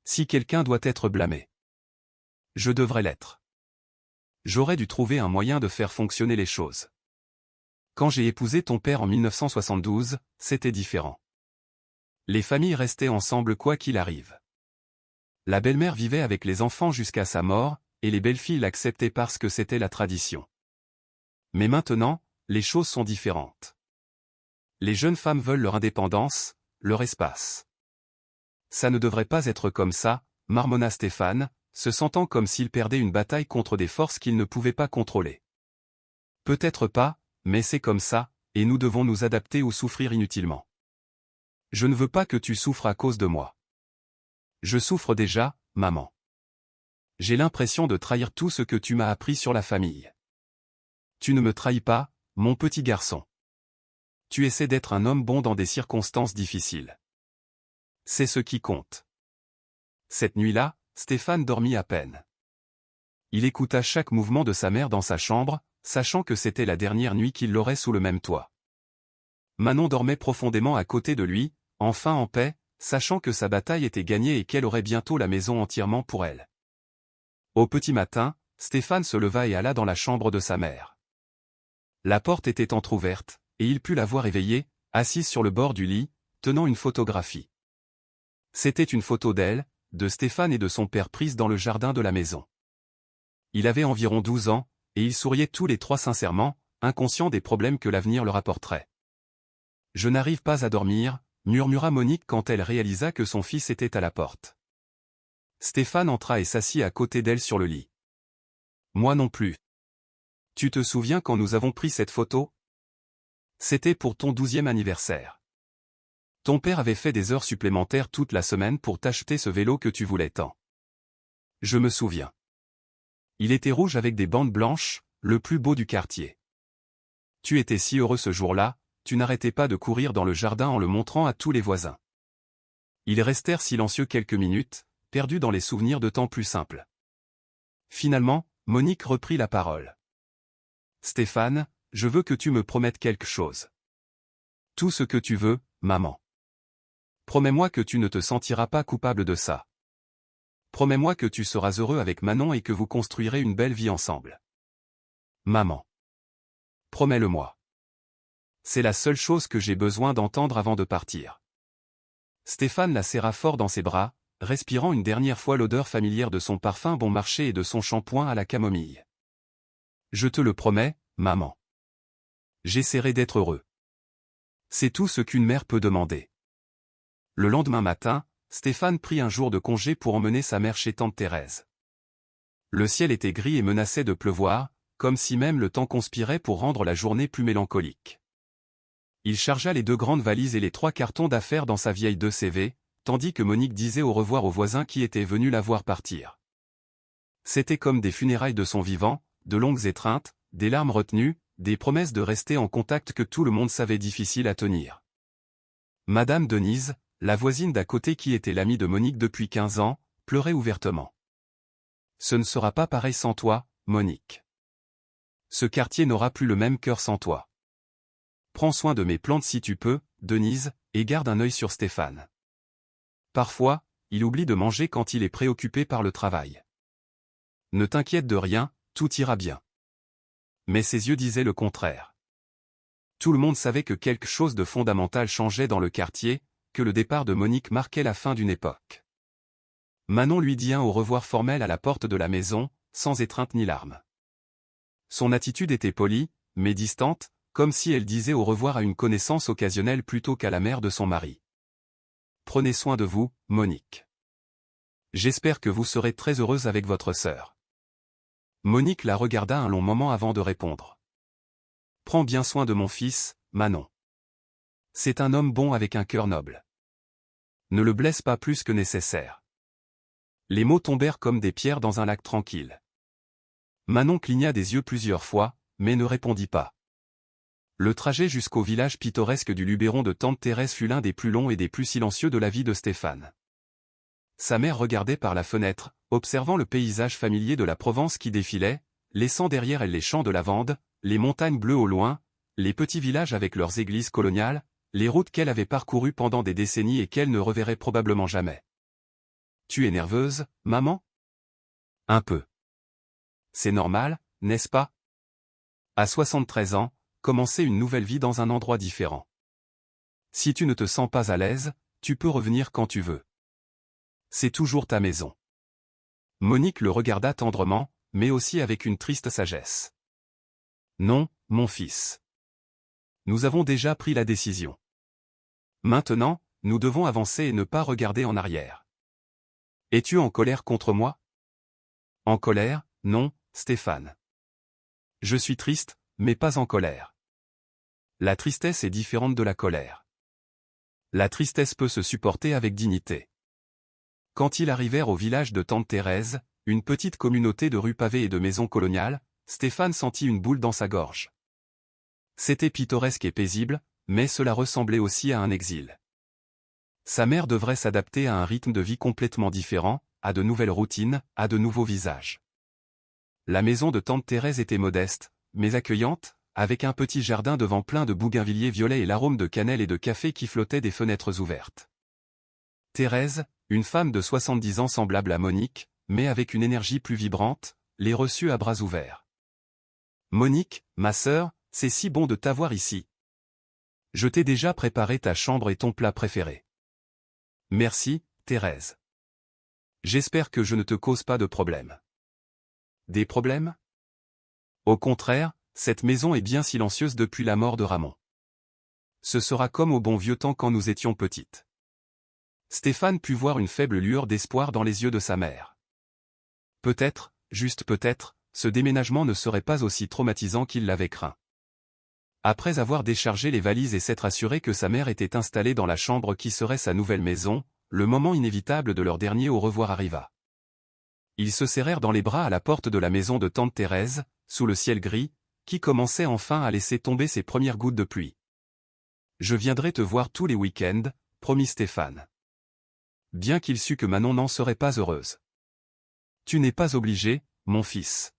Si quelqu'un doit être blâmé, je devrais l'être. J'aurais dû trouver un moyen de faire fonctionner les choses. Quand j'ai épousé ton père en 1972, c'était différent. Les familles restaient ensemble quoi qu'il arrive. La belle-mère vivait avec les enfants jusqu'à sa mort, et les belles-filles l'acceptaient parce que c'était la tradition. Mais maintenant, les choses sont différentes. Les jeunes femmes veulent leur indépendance, leur espace. Ça ne devrait pas être comme ça, marmonna Stéphane, se sentant comme s'il perdait une bataille contre des forces qu'il ne pouvait pas contrôler. Peut-être pas, mais c'est comme ça, et nous devons nous adapter ou souffrir inutilement. Je ne veux pas que tu souffres à cause de moi. Je souffre déjà, maman. J'ai l'impression de trahir tout ce que tu m'as appris sur la famille. Tu ne me trahis pas, mon petit garçon. Tu essaies d'être un homme bon dans des circonstances difficiles. C'est ce qui compte. Cette nuit-là, Stéphane dormit à peine. Il écouta chaque mouvement de sa mère dans sa chambre, sachant que c'était la dernière nuit qu'il l'aurait sous le même toit. Manon dormait profondément à côté de lui, enfin en paix, sachant que sa bataille était gagnée et qu'elle aurait bientôt la maison entièrement pour elle. Au petit matin, Stéphane se leva et alla dans la chambre de sa mère. La porte était entr'ouverte, et il put la voir éveillée, assise sur le bord du lit, tenant une photographie. C'était une photo d'elle, de Stéphane et de son père prise dans le jardin de la maison. Il avait environ 12 ans, et ils souriaient tous les trois sincèrement, inconscients des problèmes que l'avenir leur apporterait. « Je n'arrive pas à dormir », murmura Monique quand elle réalisa que son fils était à la porte. Stéphane entra et s'assit à côté d'elle sur le lit. « Moi non plus. Tu te souviens quand nous avons pris cette photo? C'était pour ton 12e anniversaire. Ton père avait fait des heures supplémentaires toute la semaine pour t'acheter ce vélo que tu voulais tant. Je me souviens. Il était rouge avec des bandes blanches, le plus beau du quartier. Tu étais si heureux ce jour-là, tu n'arrêtais pas de courir dans le jardin en le montrant à tous les voisins. » Ils restèrent silencieux quelques minutes, perdus dans les souvenirs de temps plus simples. Finalement, Monique reprit la parole. « Stéphane, je veux que tu me promettes quelque chose. Tout ce que tu veux, maman. Promets-moi que tu ne te sentiras pas coupable de ça. Promets-moi que tu seras heureux avec Manon et que vous construirez une belle vie ensemble. Maman. Promets-le-moi. C'est la seule chose que j'ai besoin d'entendre avant de partir. Stéphane la serra fort dans ses bras, respirant une dernière fois l'odeur familière de son parfum bon marché et de son shampoing à la camomille. Je te le promets, maman. J'essaierai d'être heureux. C'est tout ce qu'une mère peut demander. Le lendemain matin, Stéphane prit un jour de congé pour emmener sa mère chez tante Thérèse. Le ciel était gris et menaçait de pleuvoir, comme si même le temps conspirait pour rendre la journée plus mélancolique. Il chargea les 2 grandes valises et les 3 cartons d'affaires dans sa vieille 2CV, tandis que Monique disait au revoir aux voisins qui étaient venus la voir partir. C'était comme des funérailles de son vivant, de longues étreintes, des larmes retenues, des promesses de rester en contact que tout le monde savait difficiles à tenir. Madame Denise, la voisine d'à côté qui était l'amie de Monique depuis 15 ans, pleurait ouvertement. Ce ne sera pas pareil sans toi, Monique. Ce quartier n'aura plus le même cœur sans toi. Prends soin de mes plantes si tu peux, Denise, et garde un œil sur Stéphane. Parfois, il oublie de manger quand il est préoccupé par le travail. Ne t'inquiète de rien, tout ira bien. Mais ses yeux disaient le contraire. Tout le monde savait que quelque chose de fondamental changeait dans le quartier, que le départ de Monique marquait la fin d'une époque. Manon lui dit un au revoir formel à la porte de la maison, sans étreinte ni larmes. Son attitude était polie, mais distante, comme si elle disait au revoir à une connaissance occasionnelle plutôt qu'à la mère de son mari. Prenez soin de vous, Monique. J'espère que vous serez très heureuse avec votre sœur. Monique la regarda un long moment avant de répondre. Prends bien soin de mon fils, Manon. C'est un homme bon avec un cœur noble. Ne le blesse pas plus que nécessaire. Les mots tombèrent comme des pierres dans un lac tranquille. Manon cligna des yeux plusieurs fois, mais ne répondit pas. Le trajet jusqu'au village pittoresque du Luberon de tante Thérèse fut l'un des plus longs et des plus silencieux de la vie de Stéphane. Sa mère regardait par la fenêtre, observant le paysage familier de la Provence qui défilait, laissant derrière elle les champs de lavande, les montagnes bleues au loin, les petits villages avec leurs églises coloniales, les routes qu'elle avait parcourues pendant des décennies et qu'elle ne reverrait probablement jamais. « Tu es nerveuse, maman ? » Un peu. C'est normal, n'est-ce pas ? À 73 ans, commencer une nouvelle vie dans un endroit différent. Si tu ne te sens pas à l'aise, tu peux revenir quand tu veux. C'est toujours ta maison. Monique le regarda tendrement, mais aussi avec une triste sagesse. Non, mon fils. Nous avons déjà pris la décision. Maintenant, nous devons avancer et ne pas regarder en arrière. Es-tu en colère contre moi ? En colère, non, Stéphane. Je suis triste, mais pas en colère. La tristesse est différente de la colère. La tristesse peut se supporter avec dignité. Quand ils arrivèrent au village de tante Thérèse, une petite communauté de rues pavées et de maisons coloniales, Stéphane sentit une boule dans sa gorge. C'était pittoresque et paisible, mais cela ressemblait aussi à un exil. Sa mère devrait s'adapter à un rythme de vie complètement différent, à de nouvelles routines, à de nouveaux visages. La maison de tante Thérèse était modeste, mais accueillante, avec un petit jardin devant plein de bougainvilliers violets et l'arôme de cannelle et de café qui flottait des fenêtres ouvertes. Thérèse, une femme de 70 ans semblable à Monique, mais avec une énergie plus vibrante, les reçut à bras ouverts. « Monique, ma sœur, c'est si bon de t'avoir ici. Je t'ai déjà préparé ta chambre et ton plat préféré. Merci, Thérèse. J'espère que je ne te cause pas de problèmes. » Des problèmes ? Au contraire, cette maison est bien silencieuse depuis la mort de Ramon. Ce sera comme au bon vieux temps quand nous étions petites. Stéphane put voir une faible lueur d'espoir dans les yeux de sa mère. Peut-être, juste peut-être, ce déménagement ne serait pas aussi traumatisant qu'il l'avait craint. Après avoir déchargé les valises et s'être assuré que sa mère était installée dans la chambre qui serait sa nouvelle maison, le moment inévitable de leur dernier au revoir arriva. Ils se serrèrent dans les bras à la porte de la maison de tante Thérèse, sous le ciel gris, qui commençait enfin à laisser tomber ses premières gouttes de pluie. « Je viendrai te voir tous les week-ends, promit Stéphane. Bien qu'il sût que Manon n'en serait pas heureuse. Tu n'es pas obligé, mon fils.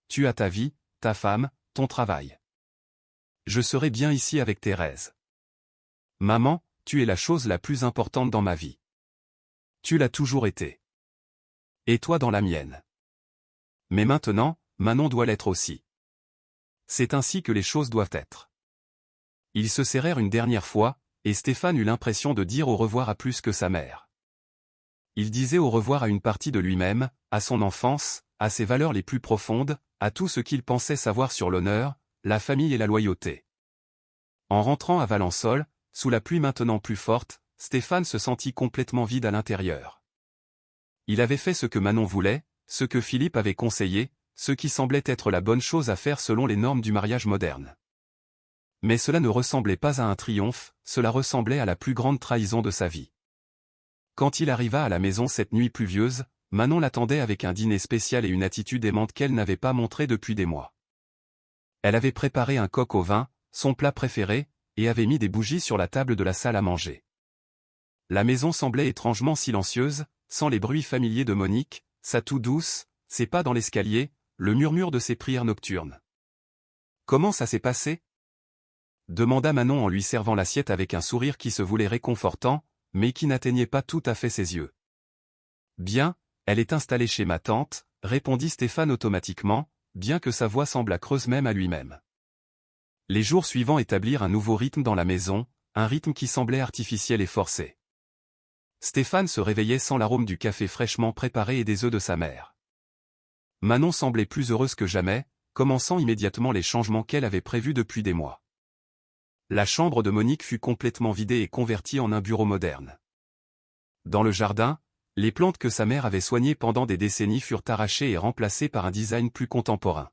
Tu as ta vie, ta femme, ton travail. Je serai bien ici avec Thérèse. Maman, tu es la chose la plus importante dans ma vie. Tu l'as toujours été. Et toi dans la mienne. Mais maintenant, Manon doit l'être aussi. C'est ainsi que les choses doivent être. Ils se serrèrent une dernière fois, et Stéphane eut l'impression de dire au revoir à plus que sa mère. Il disait au revoir à une partie de lui-même, à son enfance, à ses valeurs les plus profondes, à tout ce qu'il pensait savoir sur l'honneur, la famille et la loyauté. En rentrant à Valençol, sous la pluie maintenant plus forte, Stéphane se sentit complètement vide à l'intérieur. Il avait fait ce que Manon voulait, ce que Philippe avait conseillé, ce qui semblait être la bonne chose à faire selon les normes du mariage moderne. Mais cela ne ressemblait pas à un triomphe, cela ressemblait à la plus grande trahison de sa vie. Quand il arriva à la maison cette nuit pluvieuse, Manon l'attendait avec un dîner spécial et une attitude aimante qu'elle n'avait pas montrée depuis des mois. Elle avait préparé un coq au vin, son plat préféré, et avait mis des bougies sur la table de la salle à manger. La maison semblait étrangement silencieuse, sans les bruits familiers de Monique, sa toux douce, ses pas dans l'escalier, le murmure de ses prières nocturnes. « Comment ça s'est passé ?» demanda Manon en lui servant l'assiette avec un sourire qui se voulait réconfortant, mais qui n'atteignait pas tout à fait ses yeux. « Bien, elle est installée chez ma tante, » répondit Stéphane automatiquement, bien que sa voix semblât creuse même à lui-même. Les jours suivants établirent un nouveau rythme dans la maison, un rythme qui semblait artificiel et forcé. Stéphane se réveillait sans l'arôme du café fraîchement préparé et des œufs de sa mère. Manon semblait plus heureuse que jamais, commençant immédiatement les changements qu'elle avait prévus depuis des mois. La chambre de Monique fut complètement vidée et convertie en un bureau moderne. Dans le jardin, les plantes que sa mère avait soignées pendant des décennies furent arrachées et remplacées par un design plus contemporain.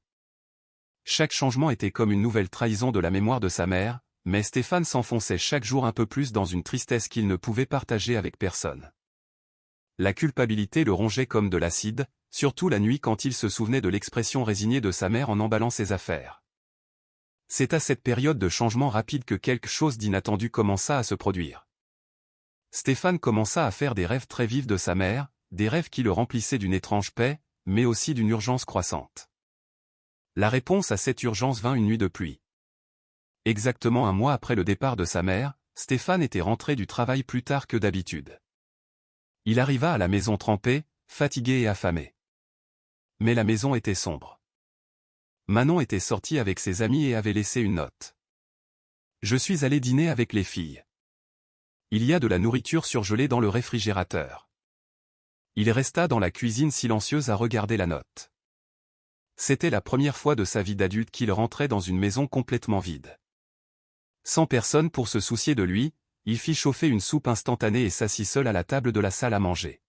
Chaque changement était comme une nouvelle trahison de la mémoire de sa mère, mais Stéphane s'enfonçait chaque jour un peu plus dans une tristesse qu'il ne pouvait partager avec personne. La culpabilité le rongeait comme de l'acide, surtout la nuit quand il se souvenait de l'expression résignée de sa mère en emballant ses affaires. C'est à cette période de changement rapide que quelque chose d'inattendu commença à se produire. Stéphane commença à faire des rêves très vifs de sa mère, des rêves qui le remplissaient d'une étrange paix, mais aussi d'une urgence croissante. La réponse à cette urgence vint une nuit de pluie. Exactement un mois après le départ de sa mère, Stéphane était rentré du travail plus tard que d'habitude. Il arriva à la maison trempé, fatigué et affamé. Mais la maison était sombre. Manon était sortie avec ses amis et avait laissé une note. « Je suis allé dîner avec les filles. Il y a de la nourriture surgelée dans le réfrigérateur. » Il resta dans la cuisine silencieuse à regarder la note. C'était la première fois de sa vie d'adulte qu'il rentrait dans une maison complètement vide. Sans personne pour se soucier de lui, il fit chauffer une soupe instantanée et s'assit seul à la table de la salle à manger.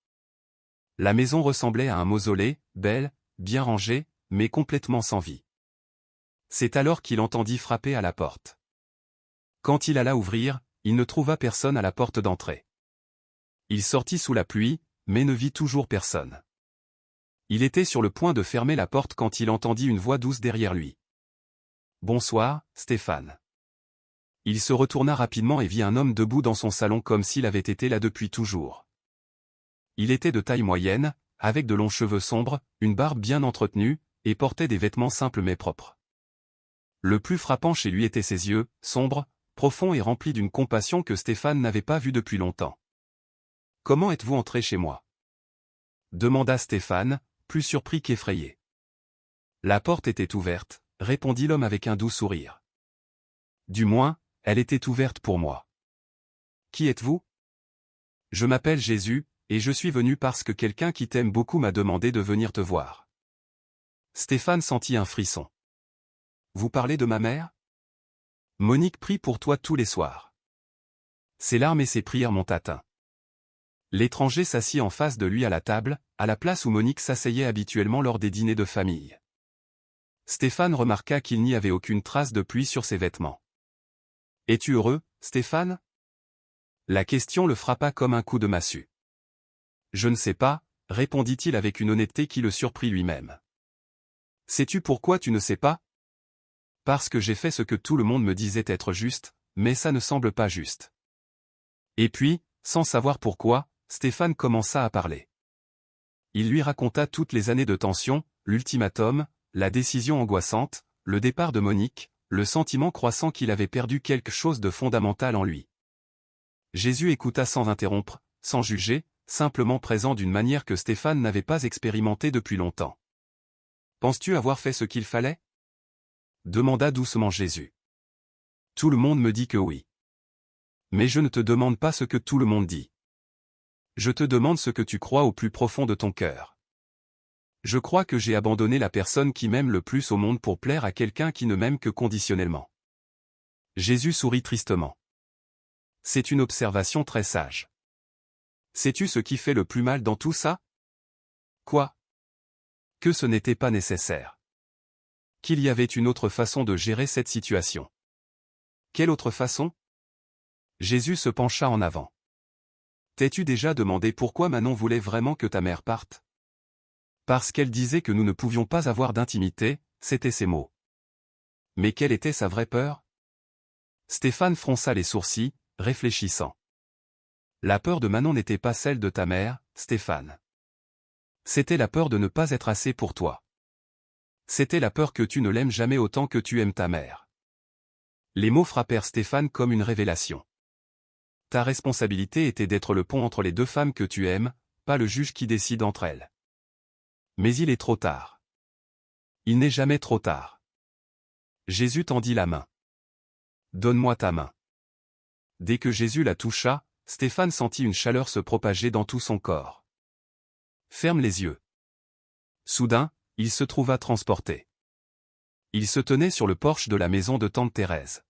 La maison ressemblait à un mausolée, belle, bien rangée, mais complètement sans vie. C'est alors qu'il entendit frapper à la porte. Quand il alla ouvrir, il ne trouva personne à la porte d'entrée. Il sortit sous la pluie, mais ne vit toujours personne. Il était sur le point de fermer la porte quand il entendit une voix douce derrière lui. « Bonsoir, Stéphane. » Il se retourna rapidement et vit un homme debout dans son salon comme s'il avait été là depuis toujours. Il était de taille moyenne, avec de longs cheveux sombres, une barbe bien entretenue, et portait des vêtements simples mais propres. Le plus frappant chez lui étaient ses yeux, sombres, profonds et remplis d'une compassion que Stéphane n'avait pas vue depuis longtemps. « Comment êtes-vous entré chez moi ?» demanda Stéphane, plus surpris qu'effrayé. « La porte était ouverte, » répondit l'homme avec un doux sourire. « Du moins, elle était ouverte pour moi. »« Qui êtes-vous » ? ?»« Je m'appelle Jésus, et je suis venu parce que quelqu'un qui t'aime beaucoup m'a demandé de venir te voir. » Stéphane sentit un frisson. « Vous parlez de ma mère ? Monique prie pour toi tous les soirs. » Ses larmes et ses prières m'ont atteint. L'étranger s'assit en face de lui à la table, à la place où Monique s'asseyait habituellement lors des dîners de famille. Stéphane remarqua qu'il n'y avait aucune trace de pluie sur ses vêtements. « Es-tu heureux, Stéphane ?» La question le frappa comme un coup de massue. « Je ne sais pas, » répondit-il avec une honnêteté qui le surprit lui-même. « Sais-tu pourquoi tu ne sais pas ? Parce que j'ai fait ce que tout le monde me disait être juste, mais ça ne semble pas juste. » Et puis, sans savoir pourquoi, Stéphane commença à parler. Il lui raconta toutes les années de tension, l'ultimatum, la décision angoissante, le départ de Monique, le sentiment croissant qu'il avait perdu quelque chose de fondamental en lui. Jésus écouta sans interrompre, sans juger, simplement présent d'une manière que Stéphane n'avait pas expérimentée depuis longtemps. Penses-tu avoir fait ce qu'il fallait? Demanda doucement Jésus. Tout le monde me dit que oui. Mais je ne te demande pas ce que tout le monde dit. Je te demande ce que tu crois au plus profond de ton cœur. Je crois que j'ai abandonné la personne qui m'aime le plus au monde pour plaire à quelqu'un qui ne m'aime que conditionnellement. Jésus sourit tristement. C'est une observation très sage. Sais-tu ce qui fait le plus mal dans tout ça? Quoi? Que ce n'était pas nécessaire. Qu'il y avait une autre façon de gérer cette situation. Quelle autre façon? Jésus se pencha en avant. T'es-tu déjà demandé pourquoi Manon voulait vraiment que ta mère parte? Parce qu'elle disait que nous ne pouvions pas avoir d'intimité, c'étaient ses mots. Mais quelle était sa vraie peur? Stéphane fronça les sourcils, réfléchissant. La peur de Manon n'était pas celle de ta mère, Stéphane. C'était la peur de ne pas être assez pour toi. C'était la peur que tu ne l'aimes jamais autant que tu aimes ta mère. Les mots frappèrent Stéphane comme une révélation. Ta responsabilité était d'être le pont entre les deux femmes que tu aimes, pas le juge qui décide entre elles. Mais il est trop tard. Il n'est jamais trop tard. Jésus tendit la main. Donne-moi ta main. Dès que Jésus la toucha, Stéphane sentit une chaleur se propager dans tout son corps. Ferme les yeux. Soudain, il se trouva transporté. Il se tenait sur le porche de la maison de tante Thérèse.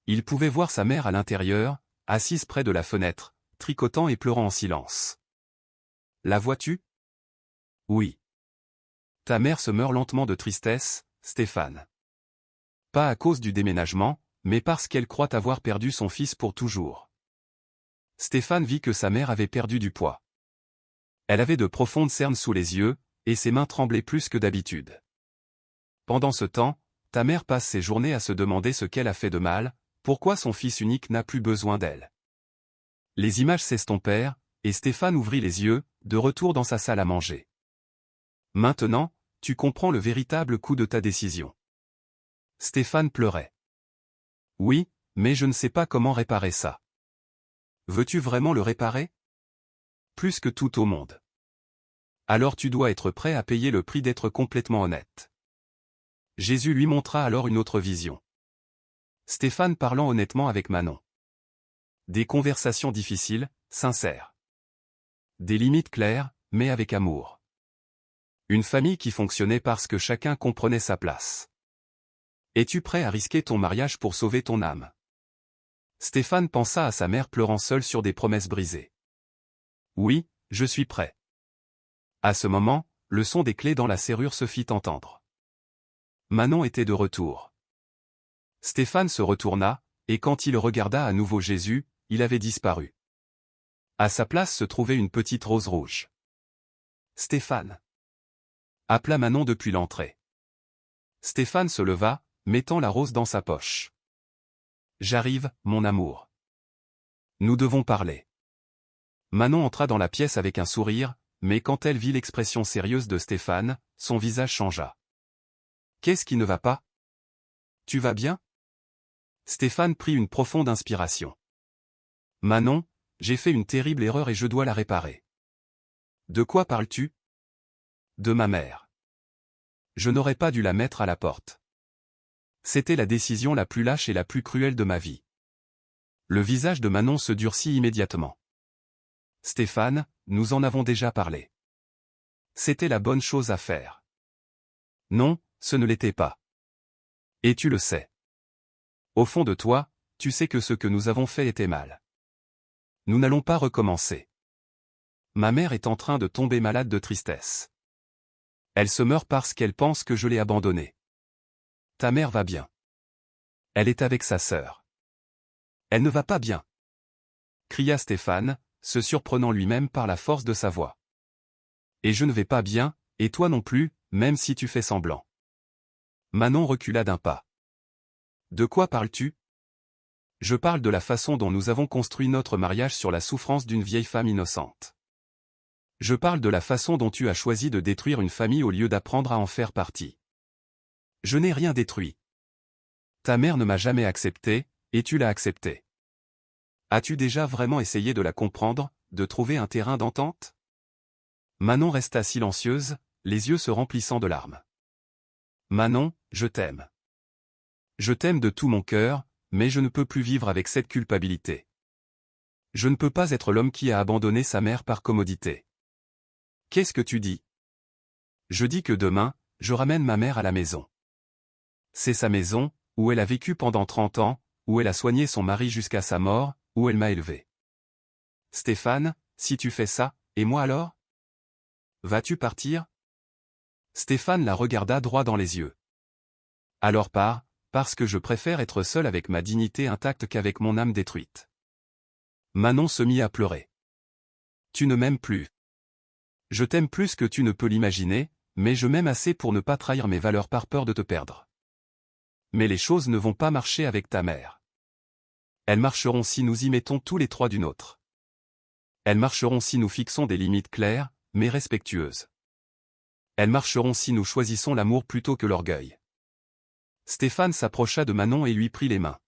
Il pouvait voir sa mère à l'intérieur, assise près de la fenêtre, tricotant et pleurant en silence. La vois-tu? Oui. Ta mère se meurt lentement de tristesse, Stéphane. Pas à cause du déménagement, mais parce qu'elle croit avoir perdu son fils pour toujours. Stéphane vit que sa mère avait perdu du poids. Elle avait de profondes cernes sous les yeux, et ses mains tremblaient plus que d'habitude. Pendant ce temps, ta mère passe ses journées à se demander ce qu'elle a fait de mal, pourquoi son fils unique n'a plus besoin d'elle. Les images s'estompèrent, et Stéphane ouvrit les yeux, de retour dans sa salle à manger. Maintenant, tu comprends le véritable coût de ta décision. Stéphane pleurait. Oui, mais je ne sais pas comment réparer ça. Veux-tu vraiment le réparer? Plus que tout au monde. Alors tu dois être prêt à payer le prix d'être complètement honnête. Jésus lui montra alors une autre vision. Stéphane parlant honnêtement avec Manon. Des conversations difficiles, sincères. Des limites claires, mais avec amour. Une famille qui fonctionnait parce que chacun comprenait sa place. Es-tu prêt à risquer ton mariage pour sauver ton âme? Stéphane pensa à sa mère pleurant seule sur des promesses brisées. Oui, je suis prêt. À ce moment, le son des clés dans la serrure se fit entendre. Manon était de retour. Stéphane se retourna, et quand il regarda à nouveau Jésus, il avait disparu. À sa place se trouvait une petite rose rouge. Stéphane. Appela Manon depuis l'entrée. Stéphane se leva, mettant la rose dans sa poche. J'arrive, mon amour. Nous devons parler. Manon entra dans la pièce avec un sourire, mais quand elle vit l'expression sérieuse de Stéphane, son visage changea. Qu'est-ce qui ne va pas? Tu vas bien? Stéphane prit une profonde inspiration. Manon, j'ai fait une terrible erreur et je dois la réparer. De quoi parles-tu? De ma mère. Je n'aurais pas dû la mettre à la porte. C'était la décision la plus lâche et la plus cruelle de ma vie. Le visage de Manon se durcit immédiatement. Stéphane, nous en avons déjà parlé. C'était la bonne chose à faire. Non, ce ne l'était pas. Et tu le sais. Au fond de toi, tu sais que ce que nous avons fait était mal. Nous n'allons pas recommencer. Ma mère est en train de tomber malade de tristesse. Elle se meurt parce qu'elle pense que je l'ai abandonnée. Ta mère va bien. Elle est avec sa sœur. Elle ne va pas bien. Cria Stéphane, se surprenant lui-même par la force de sa voix. Et je ne vais pas bien, et toi non plus, même si tu fais semblant. Manon recula d'un pas. De quoi parles-tu? Je parle de la façon dont nous avons construit notre mariage sur la souffrance d'une vieille femme innocente. Je parle de la façon dont tu as choisi de détruire une famille au lieu d'apprendre à en faire partie. Je n'ai rien détruit. Ta mère ne m'a jamais accepté, et tu l'as acceptée. As-tu déjà vraiment essayé de la comprendre, de trouver un terrain d'entente? Manon resta silencieuse, les yeux se remplissant de larmes. Manon, je t'aime. Je t'aime de tout mon cœur, mais je ne peux plus vivre avec cette culpabilité. Je ne peux pas être l'homme qui a abandonné sa mère par commodité. Qu'est-ce que tu dis? Je dis que demain, je ramène ma mère à la maison. C'est sa maison, où elle a vécu pendant 30 ans, où elle a soigné son mari jusqu'à sa mort, où elle m'a élevé. Stéphane, si tu fais ça, et moi alors? Vas-tu partir? Stéphane la regarda droit dans les yeux. Alors pars, parce que je préfère être seul avec ma dignité intacte qu'avec mon âme détruite. Manon se mit à pleurer. Tu ne m'aimes plus. Je t'aime plus que tu ne peux l'imaginer, mais je m'aime assez pour ne pas trahir mes valeurs par peur de te perdre. Mais les choses ne vont pas marcher avec ta mère. Elles marcheront si nous y mettons tous les trois du nôtre. Elles marcheront si nous fixons des limites claires, mais respectueuses. Elles marcheront si nous choisissons l'amour plutôt que l'orgueil. Stéphane s'approcha de Manon et lui prit les mains.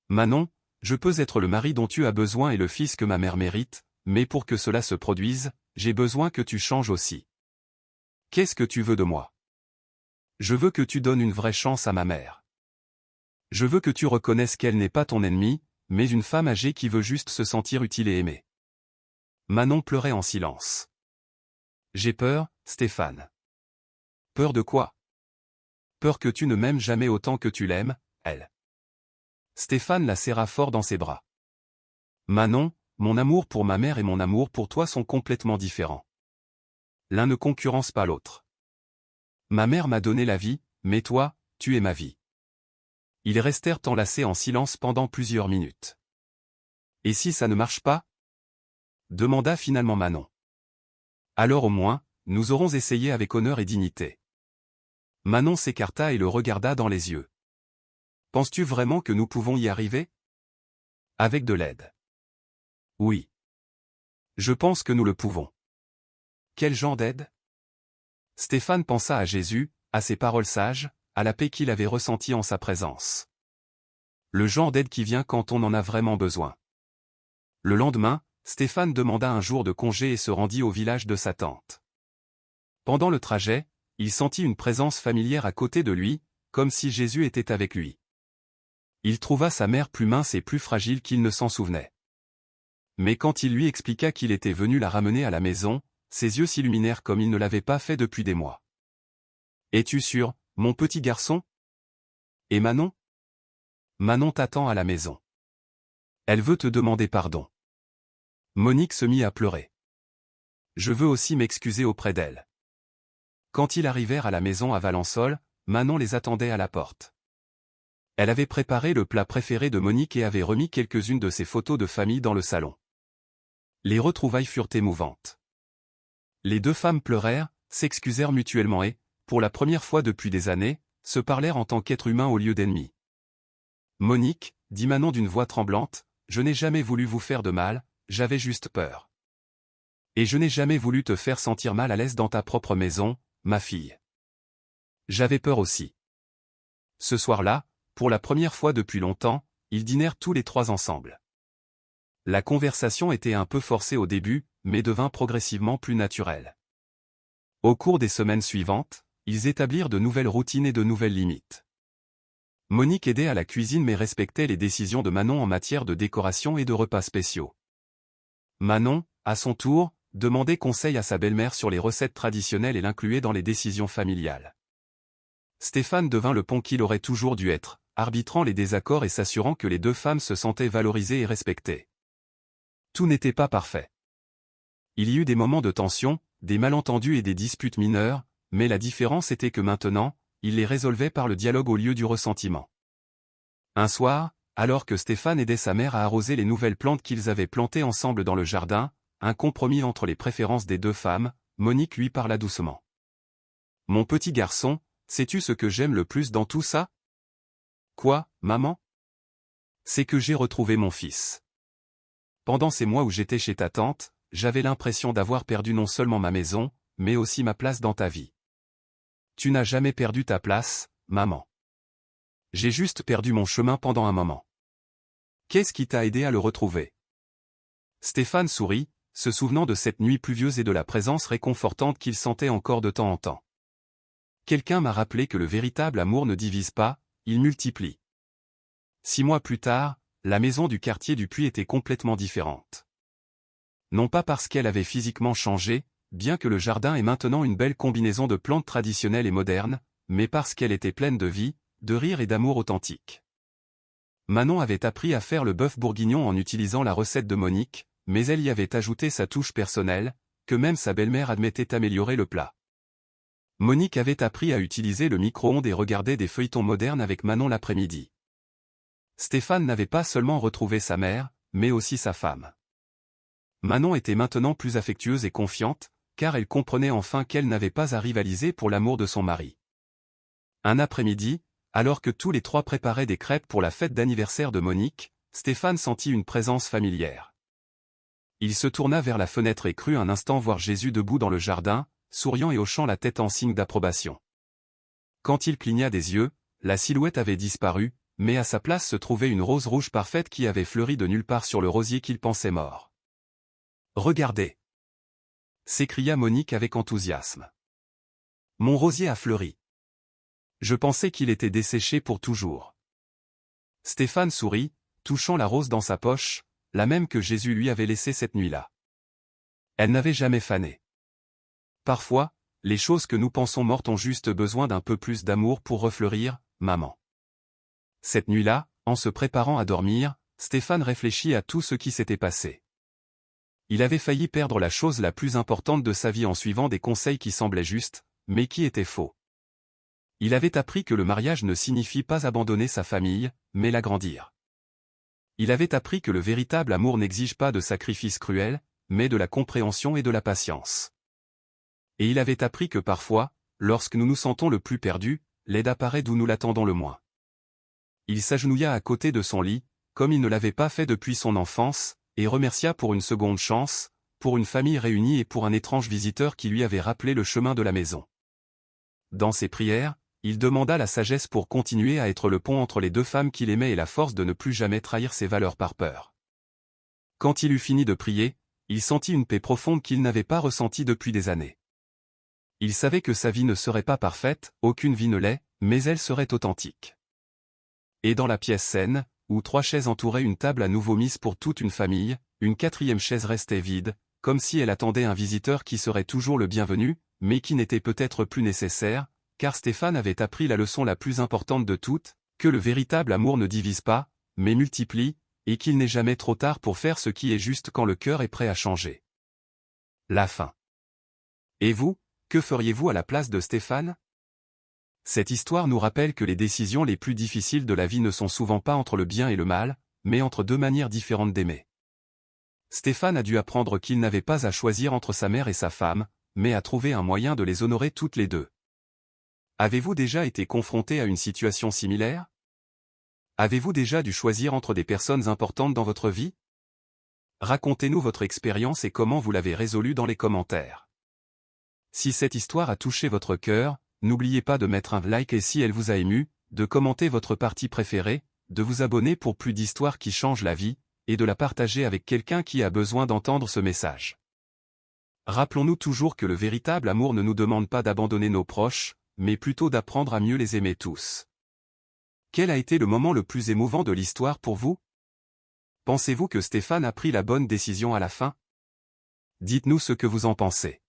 Manon, je peux être le mari dont tu as besoin et le fils que ma mère mérite, mais pour que cela se produise, j'ai besoin que tu changes aussi. Qu'est-ce que tu veux de moi? Je veux que tu donnes une vraie chance à ma mère. Je veux que tu reconnaisses qu'elle n'est pas ton ennemie, mais une femme âgée qui veut juste se sentir utile et aimée. Manon pleurait en silence. J'ai peur, Stéphane. Peur de quoi? Peur que tu ne m'aimes jamais autant que tu l'aimes, elle. Stéphane la serra fort dans ses bras. Manon, mon amour pour ma mère et mon amour pour toi sont complètement différents. L'un ne concurrence pas l'autre. Ma mère m'a donné la vie, mais toi, tu es ma vie. Ils restèrent enlacés en silence pendant plusieurs minutes. Et si ça ne marche pas? Demanda finalement Manon. Alors au moins, nous aurons essayé avec honneur et dignité. Manon s'écarta et le regarda dans les yeux. Penses-tu vraiment que nous pouvons y arriver? Avec de l'aide. Oui. Je pense que nous le pouvons. Quel genre d'aide? Stéphane pensa à Jésus, à ses paroles sages, à la paix qu'il avait ressentie en sa présence. Le genre d'aide qui vient quand on en a vraiment besoin. Le lendemain, Stéphane demanda un jour de congé et se rendit au village de sa tante. Pendant le trajet, il sentit une présence familière à côté de lui, comme si Jésus était avec lui. Il trouva sa mère plus mince et plus fragile qu'il ne s'en souvenait. Mais quand il lui expliqua qu'il était venu la ramener à la maison, ses yeux s'illuminèrent comme il ne l'avait pas fait depuis des mois. « Es-tu sûr, mon petit garçon? Et Manon? Manon t'attend à la maison. Elle veut te demander pardon. » Monique se mit à pleurer. Je veux aussi m'excuser auprès d'elle. Quand ils arrivèrent à la maison à Valençol, Manon les attendait à la porte. Elle avait préparé le plat préféré de Monique et avait remis quelques-unes de ses photos de famille dans le salon. Les retrouvailles furent émouvantes. Les deux femmes pleurèrent, s'excusèrent mutuellement et, pour la première fois depuis des années, se parlèrent en tant qu'êtres humains au lieu d'ennemis. « Monique, dit Manon d'une voix tremblante, je n'ai jamais voulu vous faire de mal, j'avais juste peur. Et je n'ai jamais voulu te faire sentir mal à l'aise dans ta propre maison, ma fille. J'avais peur aussi. » Ce soir-là, pour la première fois depuis longtemps, ils dînèrent tous les trois ensemble. La conversation était un peu forcée au début, mais devint progressivement plus naturelle. Au cours des semaines suivantes, ils établirent de nouvelles routines et de nouvelles limites. Monique aidait à la cuisine mais respectait les décisions de Manon en matière de décoration et de repas spéciaux. Manon, à son tour, demandait conseil à sa belle-mère sur les recettes traditionnelles et l'incluait dans les décisions familiales. Stéphane devint le pont qu'il aurait toujours dû être, arbitrant les désaccords et s'assurant que les deux femmes se sentaient valorisées et respectées. Tout n'était pas parfait. Il y eut des moments de tension, des malentendus et des disputes mineures, mais la différence était que maintenant, il les résolvait par le dialogue au lieu du ressentiment. Un soir, alors que Stéphane aidait sa mère à arroser les nouvelles plantes qu'ils avaient plantées ensemble dans le jardin, un compromis entre les préférences des deux femmes, Monique lui parla doucement. « Mon petit garçon, sais-tu ce que j'aime le plus dans tout ça? » « Quoi, maman? » ?»« C'est que j'ai retrouvé mon fils. Pendant ces mois où j'étais chez ta tante, j'avais l'impression d'avoir perdu non seulement ma maison, mais aussi ma place dans ta vie. Tu n'as jamais perdu ta place, maman. J'ai juste perdu mon chemin pendant un moment. Qu'est-ce qui t'a aidé à le retrouver? Stéphane sourit, se souvenant de cette nuit pluvieuse et de la présence réconfortante qu'il sentait encore de temps en temps. Quelqu'un m'a rappelé que le véritable amour ne divise pas, il multiplie. 6 mois plus tard, la maison du quartier du Puy était complètement différente. Non pas parce qu'elle avait physiquement changé, bien que le jardin ait maintenant une belle combinaison de plantes traditionnelles et modernes, mais parce qu'elle était pleine de vie, de rire et d'amour authentique. Manon avait appris à faire le bœuf bourguignon en utilisant la recette de Monique, mais elle y avait ajouté sa touche personnelle, que même sa belle-mère admettait améliorer le plat. Monique avait appris à utiliser le micro-ondes et regardait des feuilletons modernes avec Manon l'après-midi. Stéphane n'avait pas seulement retrouvé sa mère, mais aussi sa femme. Manon était maintenant plus affectueuse et confiante, car elle comprenait enfin qu'elle n'avait pas à rivaliser pour l'amour de son mari. Un après-midi, alors que tous les trois préparaient des crêpes pour la fête d'anniversaire de Monique, Stéphane sentit une présence familière. Il se tourna vers la fenêtre et crut un instant voir Jésus debout dans le jardin, souriant et hochant la tête en signe d'approbation. Quand il cligna des yeux, la silhouette avait disparu, mais à sa place se trouvait une rose rouge parfaite qui avait fleuri de nulle part sur le rosier qu'il pensait mort. « Regardez !» s'écria Monique avec enthousiasme. « Mon rosier a fleuri. Je pensais qu'il était desséché pour toujours. » Stéphane sourit, touchant la rose dans sa poche, la même que Jésus lui avait laissée cette nuit-là. Elle n'avait jamais fané. Parfois, les choses que nous pensons mortes ont juste besoin d'un peu plus d'amour pour refleurir, maman. Cette nuit-là, en se préparant à dormir, Stéphane réfléchit à tout ce qui s'était passé. Il avait failli perdre la chose la plus importante de sa vie en suivant des conseils qui semblaient justes, mais qui étaient faux. Il avait appris que le mariage ne signifie pas abandonner sa famille, mais l'agrandir. Il avait appris que le véritable amour n'exige pas de sacrifices cruels, mais de la compréhension et de la patience. Et il avait appris que parfois, lorsque nous nous sentons le plus perdus, l'aide apparaît d'où nous l'attendons le moins. Il s'agenouilla à côté de son lit, comme il ne l'avait pas fait depuis son enfance, et remercia pour une seconde chance, pour une famille réunie et pour un étrange visiteur qui lui avait rappelé le chemin de la maison. Dans ses prières, il demanda la sagesse pour continuer à être le pont entre les deux femmes qu'il aimait et la force de ne plus jamais trahir ses valeurs par peur. Quand il eut fini de prier, il sentit une paix profonde qu'il n'avait pas ressentie depuis des années. Il savait que sa vie ne serait pas parfaite, aucune vie ne l'est, mais elle serait authentique. Et dans la pièce saine, où 3 chaises entouraient une table à nouveau mise pour toute une famille, une 4e chaise restait vide, comme si elle attendait un visiteur qui serait toujours le bienvenu, mais qui n'était peut-être plus nécessaire, car Stéphane avait appris la leçon la plus importante de toutes, que le véritable amour ne divise pas, mais multiplie, et qu'il n'est jamais trop tard pour faire ce qui est juste quand le cœur est prêt à changer. La fin. Et vous, que feriez-vous à la place de Stéphane ? Cette histoire nous rappelle que les décisions les plus difficiles de la vie ne sont souvent pas entre le bien et le mal, mais entre deux manières différentes d'aimer. Stéphane a dû apprendre qu'il n'avait pas à choisir entre sa mère et sa femme, mais à trouver un moyen de les honorer toutes les deux. Avez-vous déjà été confronté à une situation similaire ? Avez-vous déjà dû choisir entre des personnes importantes dans votre vie ? Racontez-nous votre expérience et comment vous l'avez résolue dans les commentaires. Si cette histoire a touché votre cœur, n'oubliez pas de mettre un like et si elle vous a ému, de commenter votre partie préférée, de vous abonner pour plus d'histoires qui changent la vie, et de la partager avec quelqu'un qui a besoin d'entendre ce message. Rappelons-nous toujours que le véritable amour ne nous demande pas d'abandonner nos proches, mais plutôt d'apprendre à mieux les aimer tous. Quel a été le moment le plus émouvant de l'histoire pour vous ? Pensez-vous que Stéphane a pris la bonne décision à la fin ? Dites-nous ce que vous en pensez.